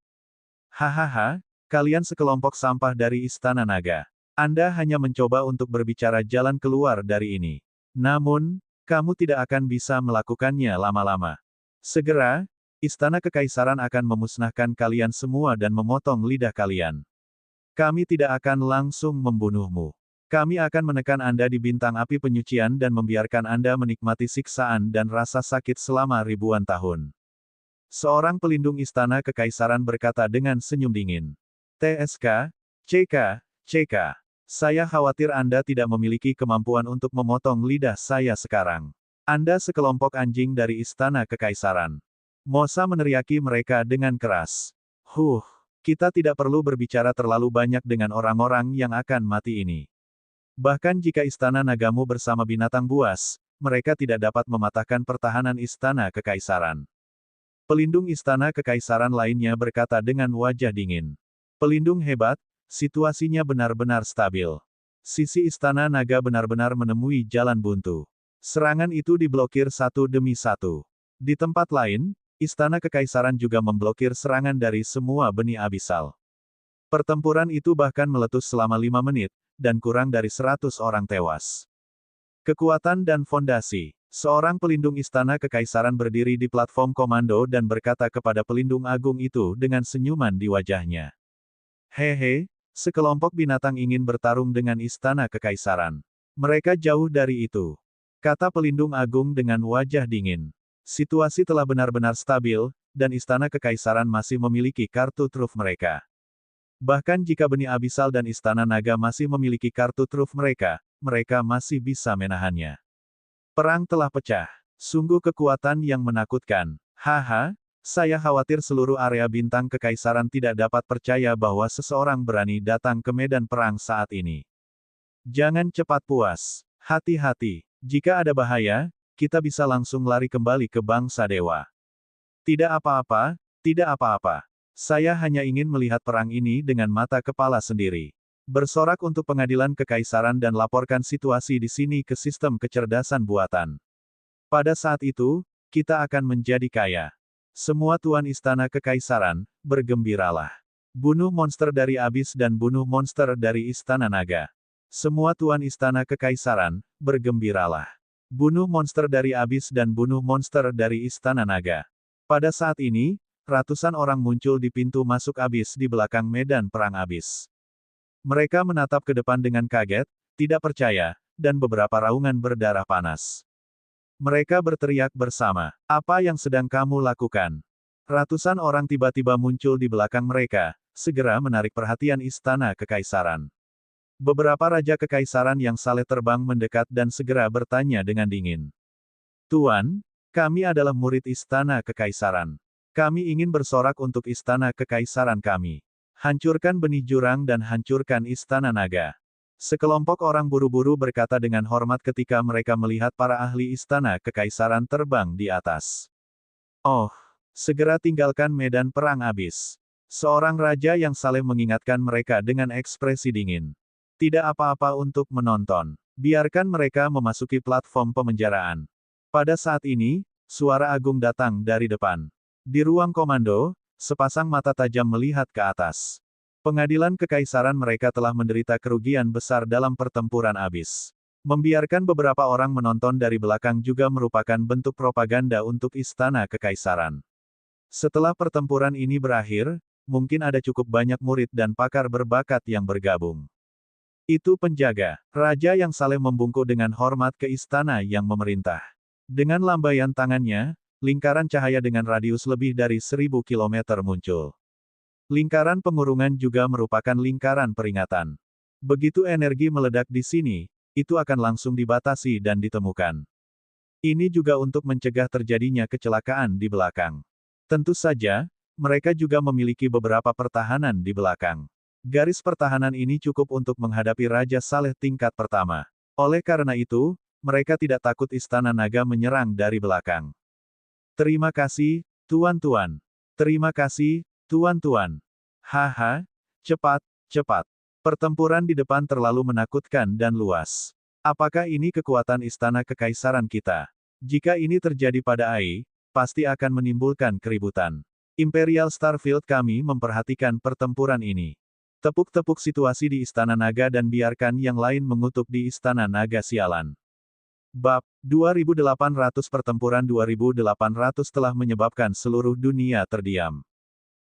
Hahaha, kalian sekelompok sampah dari Istana Naga. Anda hanya mencoba untuk berbicara jalan keluar dari ini. Namun, kamu tidak akan bisa melakukannya lama-lama. Segera, Istana Kekaisaran akan memusnahkan kalian semua dan memotong lidah kalian. Kami tidak akan langsung membunuhmu. Kami akan menekan Anda di bintang api penyucian dan membiarkan Anda menikmati siksaan dan rasa sakit selama ribuan tahun. Seorang pelindung Istana Kekaisaran berkata dengan senyum dingin. TSK, CK. Saya khawatir Anda tidak memiliki kemampuan untuk memotong lidah saya sekarang. Anda sekelompok anjing dari Istana Kekaisaran. Mosa meneriaki mereka dengan keras. Kita tidak perlu berbicara terlalu banyak dengan orang-orang yang akan mati ini. Bahkan jika Istana Nagamu bersama binatang buas, mereka tidak dapat mematahkan pertahanan Istana Kekaisaran. Pelindung Istana Kekaisaran lainnya berkata dengan wajah dingin. Pelindung hebat, situasinya benar-benar stabil. Sisi Istana Naga benar-benar menemui jalan buntu. Serangan itu diblokir satu demi satu. Di tempat lain, Istana Kekaisaran juga memblokir serangan dari semua benih abisal. Pertempuran itu bahkan meletus selama 5 menit, dan kurang dari 100 orang tewas. Kekuatan dan fondasi. Seorang pelindung Istana Kekaisaran berdiri di platform komando dan berkata kepada pelindung agung itu dengan senyuman di wajahnya. Hehe, sekelompok binatang ingin bertarung dengan Istana Kekaisaran. Mereka jauh dari itu. Kata pelindung agung dengan wajah dingin. Situasi telah benar-benar stabil, dan Istana Kekaisaran masih memiliki kartu truf mereka. Bahkan jika benih abisal dan Istana Naga masih memiliki kartu truf mereka, mereka masih bisa menahannya. Perang telah pecah. Sungguh kekuatan yang menakutkan. Haha, saya khawatir seluruh area bintang Kekaisaran tidak dapat percaya bahwa seseorang berani datang ke medan perang saat ini. Jangan cepat puas. Hati-hati. Jika ada bahaya, kita bisa langsung lari kembali ke bangsa dewa. Tidak apa-apa, tidak apa-apa. Saya hanya ingin melihat perang ini dengan mata kepala sendiri. Bersorak untuk pengadilan kekaisaran dan laporkan situasi di sini ke sistem kecerdasan buatan. Pada saat itu, kita akan menjadi kaya. Semua tuan istana kekaisaran, bergembiralah. Bunuh monster dari abis dan bunuh monster dari istana naga. Semua tuan istana kekaisaran, bergembiralah. Bunuh monster dari abis dan bunuh monster dari istana naga. Pada saat ini, ratusan orang muncul di pintu masuk abis di belakang medan perang abis. Mereka menatap ke depan dengan kaget, tidak percaya, dan beberapa raungan berdarah panas. Mereka berteriak bersama, "Apa yang sedang kamu lakukan?" Ratusan orang tiba-tiba muncul di belakang mereka, segera menarik perhatian istana kekaisaran. Beberapa raja kekaisaran yang saleh terbang mendekat dan segera bertanya dengan dingin. "Tuan, kami adalah murid istana kekaisaran. Kami ingin bersorak untuk istana kekaisaran kami. Hancurkan benih jurang dan hancurkan istana naga." Sekelompok orang buru-buru berkata dengan hormat ketika mereka melihat para ahli istana kekaisaran terbang di atas. "Oh, segera tinggalkan medan perang abis." Seorang raja yang saleh mengingatkan mereka dengan ekspresi dingin. "Tidak apa-apa untuk menonton. Biarkan mereka memasuki platform pemenjaraan." Pada saat ini, suara agung datang dari depan. Di ruang komando, sepasang mata tajam melihat ke atas. Pengadilan kekaisaran mereka telah menderita kerugian besar dalam pertempuran abis. Membiarkan beberapa orang menonton dari belakang juga merupakan bentuk propaganda untuk istana kekaisaran. Setelah pertempuran ini berakhir, mungkin ada cukup banyak murid dan pakar berbakat yang bergabung. Itu penjaga, raja yang saleh membungkuk dengan hormat ke istana yang memerintah. Dengan lambaian tangannya, lingkaran cahaya dengan radius lebih dari 1000 km muncul. Lingkaran pengurungan juga merupakan lingkaran peringatan. Begitu energi meledak di sini, itu akan langsung dibatasi dan ditemukan. Ini juga untuk mencegah terjadinya kecelakaan di belakang. Tentu saja, mereka juga memiliki beberapa pertahanan di belakang. Garis pertahanan ini cukup untuk menghadapi Raja Saleh tingkat pertama. Oleh karena itu, mereka tidak takut istana naga menyerang dari belakang. "Terima kasih, tuan-tuan. Terima kasih, tuan-tuan. Haha, cepat, cepat." Pertempuran di depan terlalu menakutkan dan luas. Apakah ini kekuatan istana kekaisaran kita? Jika ini terjadi pada AI, pasti akan menimbulkan keributan. Imperial Starfield kami memperhatikan pertempuran ini. Tepuk-tepuk situasi di Istana Naga dan biarkan yang lain mengutuk di Istana Naga sialan. Bab 2800 Pertempuran 2800 telah menyebabkan seluruh dunia terdiam.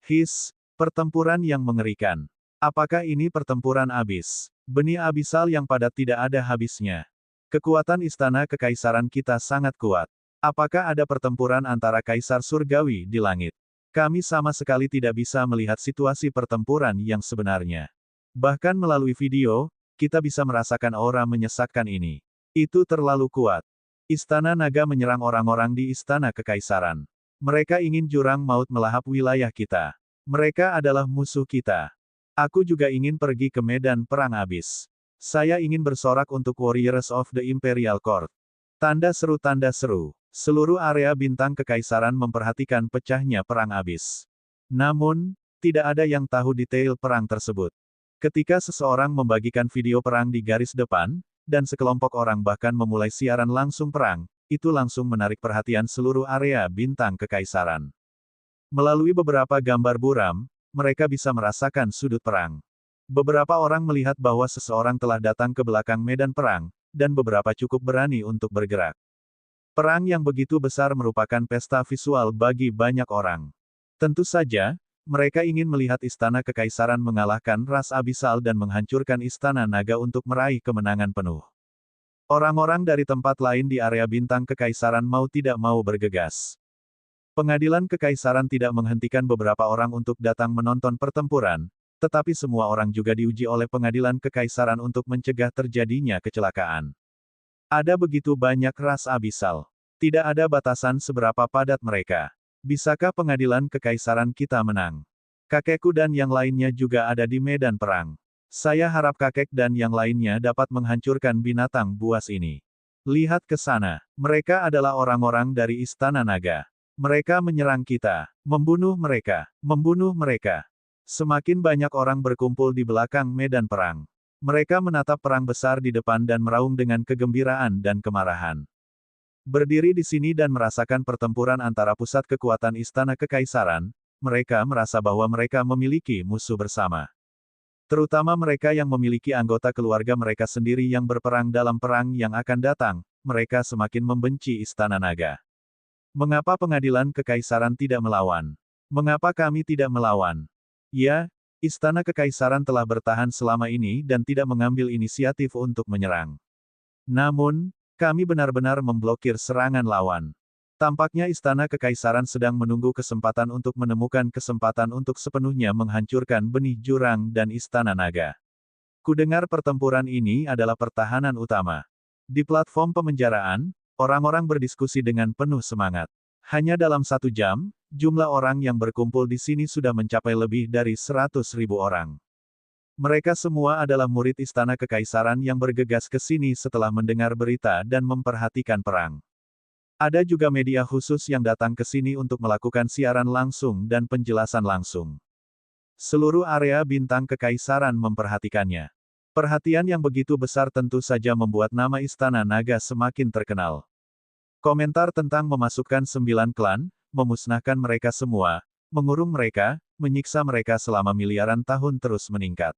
His, pertempuran yang mengerikan. Apakah ini pertempuran abis? Benih abisal yang padat tidak ada habisnya. Kekuatan Istana Kekaisaran kita sangat kuat. Apakah ada pertempuran antara Kaisar Surgawi di langit? Kami sama sekali tidak bisa melihat situasi pertempuran yang sebenarnya. Bahkan melalui video, kita bisa merasakan aura menyesakkan ini. Itu terlalu kuat. Istana Naga menyerang orang-orang di Istana Kekaisaran. Mereka ingin jurang maut melahap wilayah kita. Mereka adalah musuh kita. Aku juga ingin pergi ke medan perang abis. Saya ingin bersorak untuk Warriors of the Imperial Court. Tanda seru, tanda seru. Seluruh area bintang kekaisaran memperhatikan pecahnya perang abis. Namun, tidak ada yang tahu detail perang tersebut. Ketika seseorang membagikan video perang di garis depan, dan sekelompok orang bahkan memulai siaran langsung perang, itu langsung menarik perhatian seluruh area bintang kekaisaran. Melalui beberapa gambar buram, mereka bisa merasakan sudut perang. Beberapa orang melihat bahwa seseorang telah datang ke belakang medan perang, dan beberapa cukup berani untuk bergerak. Perang yang begitu besar merupakan pesta visual bagi banyak orang. Tentu saja, mereka ingin melihat istana kekaisaran mengalahkan ras abisal dan menghancurkan istana naga untuk meraih kemenangan penuh. Orang-orang dari tempat lain di area bintang kekaisaran mau tidak mau bergegas. Pengadilan kekaisaran tidak menghentikan beberapa orang untuk datang menonton pertempuran, tetapi semua orang juga diuji oleh pengadilan kekaisaran untuk mencegah terjadinya kecelakaan. Ada begitu banyak ras abisal. Tidak ada batasan seberapa padat mereka. Bisakah pengadilan kekaisaran kita menang? Kakekku dan yang lainnya juga ada di medan perang. Saya harap kakek dan yang lainnya dapat menghancurkan binatang buas ini. Lihat ke sana. Mereka adalah orang-orang dari Istana Naga. Mereka menyerang kita, membunuh mereka, membunuh mereka. Semakin banyak orang berkumpul di belakang medan perang. Mereka menatap perang besar di depan dan meraung dengan kegembiraan dan kemarahan. Berdiri di sini dan merasakan pertempuran antara pusat kekuatan Istana Kekaisaran, mereka merasa bahwa mereka memiliki musuh bersama. Terutama mereka yang memiliki anggota keluarga mereka sendiri yang berperang dalam perang yang akan datang, mereka semakin membenci Istana Naga. Mengapa pengadilan kekaisaran tidak melawan? Mengapa kami tidak melawan? Ya, Istana Kekaisaran telah bertahan selama ini dan tidak mengambil inisiatif untuk menyerang. Namun, kami benar-benar memblokir serangan lawan. Tampaknya Istana Kekaisaran sedang menunggu kesempatan untuk menemukan kesempatan untuk sepenuhnya menghancurkan benih jurang dan Istana Naga. Kudengar pertempuran ini adalah pertahanan utama. Di platform pemenjaraan, orang-orang berdiskusi dengan penuh semangat. Hanya dalam 1 jam, jumlah orang yang berkumpul di sini sudah mencapai lebih dari 100.000 orang. Mereka semua adalah murid Istana Kekaisaran yang bergegas ke sini setelah mendengar berita dan memperhatikan perang. Ada juga media khusus yang datang ke sini untuk melakukan siaran langsung dan penjelasan langsung. Seluruh area bintang kekaisaran memperhatikannya. Perhatian yang begitu besar tentu saja membuat nama Istana Naga semakin terkenal. Komentar tentang memasukkan 9 klan, memusnahkan mereka semua, mengurung mereka, menyiksa mereka selama miliaran tahun terus meningkat.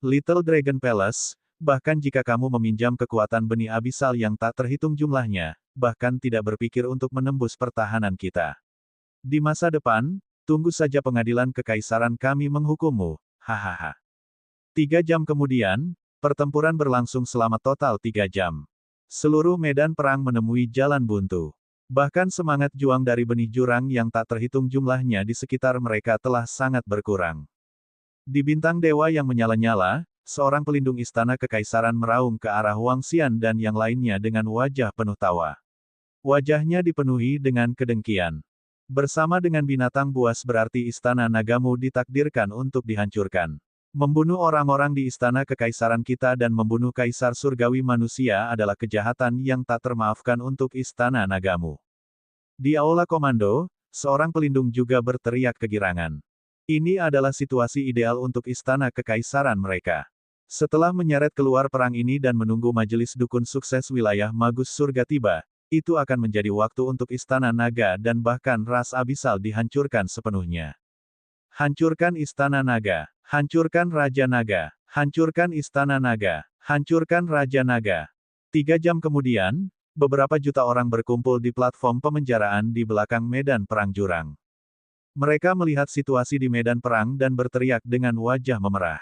Little Dragon Palace, bahkan jika kamu meminjam kekuatan benih abisal yang tak terhitung jumlahnya, bahkan tidak berpikir untuk menembus pertahanan kita. Di masa depan, tunggu saja pengadilan kekaisaran kami menghukummu, hahaha. 3 jam kemudian, pertempuran berlangsung selama total 3 jam. Seluruh medan perang menemui jalan buntu. Bahkan semangat juang dari benih jurang yang tak terhitung jumlahnya di sekitar mereka telah sangat berkurang. Di bintang dewa yang menyala-nyala, seorang pelindung istana kekaisaran meraung ke arah Wang Xian dan yang lainnya dengan wajah penuh tawa. Wajahnya dipenuhi dengan kedengkian. Bersama dengan binatang buas berarti istana nagamu ditakdirkan untuk dihancurkan. Membunuh orang-orang di istana kekaisaran kita dan membunuh kaisar surgawi manusia adalah kejahatan yang tak termaafkan untuk istana nagamu. Di aula komando, seorang pelindung juga berteriak kegirangan. Ini adalah situasi ideal untuk istana kekaisaran mereka. Setelah menyeret keluar perang ini dan menunggu majelis dukun sukses wilayah magus surga tiba, itu akan menjadi waktu untuk istana naga dan bahkan ras abisal dihancurkan sepenuhnya. Hancurkan istana naga. Hancurkan Raja Naga. Hancurkan Istana Naga. Hancurkan Raja Naga. 3 jam kemudian, beberapa juta orang berkumpul di platform pemenjaraan di belakang medan perang jurang. Mereka melihat situasi di medan perang dan berteriak dengan wajah memerah.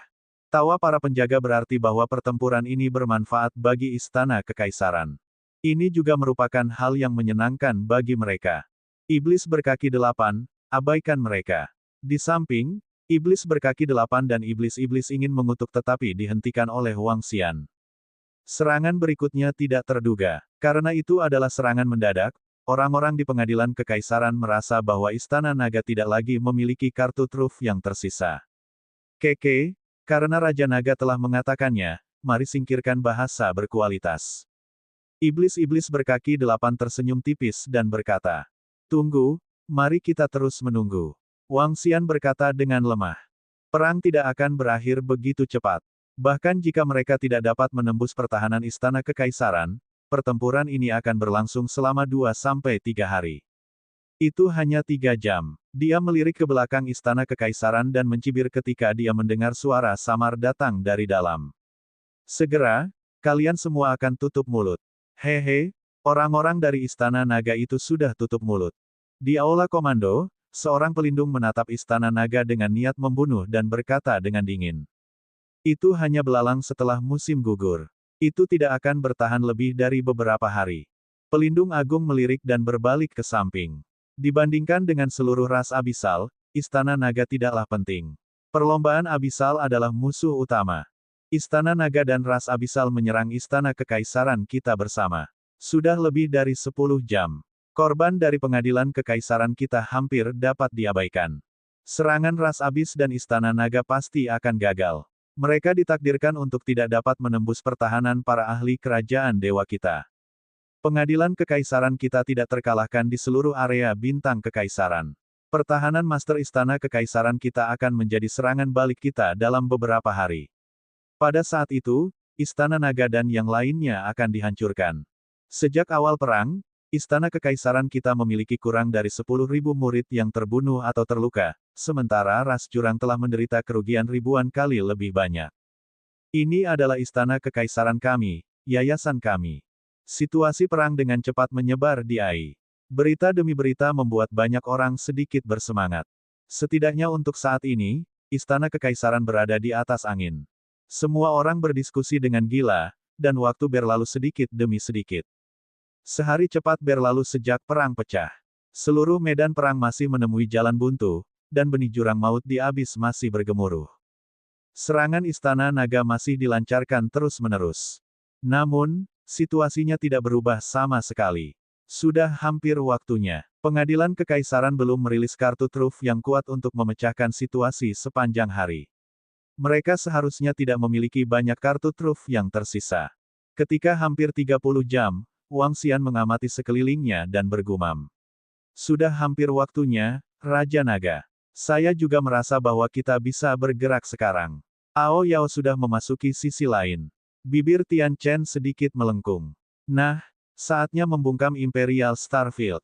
Tawa para penjaga berarti bahwa pertempuran ini bermanfaat bagi Istana Kekaisaran. Ini juga merupakan hal yang menyenangkan bagi mereka. Iblis berkaki 8, abaikan mereka. Di samping, Iblis berkaki 8 dan iblis-iblis ingin mengutuk tetapi dihentikan oleh Wang Xian. Serangan berikutnya tidak terduga. Karena itu adalah serangan mendadak, orang-orang di pengadilan kekaisaran merasa bahwa Istana Naga tidak lagi memiliki kartu truf yang tersisa. Karena Raja Naga telah mengatakannya, mari singkirkan bahasa berkualitas. Iblis-iblis berkaki 8 tersenyum tipis dan berkata, tunggu, mari kita terus menunggu. Wang Xian berkata dengan lemah. Perang tidak akan berakhir begitu cepat. Bahkan jika mereka tidak dapat menembus pertahanan istana kekaisaran, pertempuran ini akan berlangsung selama 2-3 hari. Itu hanya 3 jam. Dia melirik ke belakang istana kekaisaran dan mencibir ketika dia mendengar suara samar datang dari dalam. Segera, kalian semua akan tutup mulut. Hehe, orang-orang dari istana naga itu sudah tutup mulut. Di aula komando, seorang pelindung menatap istana naga dengan niat membunuh dan berkata dengan dingin. Itu hanya belalang setelah musim gugur. Itu tidak akan bertahan lebih dari beberapa hari. Pelindung agung melirik dan berbalik ke samping. Dibandingkan dengan seluruh ras abisal, istana naga tidaklah penting. Perlombaan abisal adalah musuh utama. Istana naga dan ras abisal menyerang istana kekaisaran kita bersama. Sudah lebih dari 10 jam. Korban dari pengadilan kekaisaran kita hampir dapat diabaikan. Serangan ras abis dan istana naga pasti akan gagal. Mereka ditakdirkan untuk tidak dapat menembus pertahanan para ahli kerajaan dewa kita. Pengadilan kekaisaran kita tidak terkalahkan di seluruh area bintang kekaisaran. Pertahanan master istana kekaisaran kita akan menjadi serangan balik kita dalam beberapa hari. Pada saat itu, istana naga dan yang lainnya akan dihancurkan. Sejak awal perang, istana kekaisaran kita memiliki kurang dari 10.000 murid yang terbunuh atau terluka, sementara ras jurang telah menderita kerugian ribuan kali lebih banyak. Ini adalah istana kekaisaran kami, yayasan kami. Situasi perang dengan cepat menyebar di AI. Berita demi berita membuat banyak orang sedikit bersemangat. Setidaknya untuk saat ini, istana kekaisaran berada di atas angin. Semua orang berdiskusi dengan gila, dan waktu berlalu sedikit demi sedikit. Sehari cepat berlalu sejak perang pecah. Seluruh medan perang masih menemui jalan buntu, dan benih jurang maut di abis masih bergemuruh. Serangan istana naga masih dilancarkan terus-menerus. Namun, situasinya tidak berubah sama sekali. Sudah hampir waktunya. Pengadilan kekaisaran belum merilis kartu truf yang kuat untuk memecahkan situasi sepanjang hari. Mereka seharusnya tidak memiliki banyak kartu truf yang tersisa. Ketika hampir 30 jam, Wang Xian mengamati sekelilingnya dan bergumam. Sudah hampir waktunya, Raja Naga. Saya juga merasa bahwa kita bisa bergerak sekarang. Ao Yao sudah memasuki sisi lain. Bibir Tian Chen sedikit melengkung. Nah, saatnya membungkam Imperial Starfield.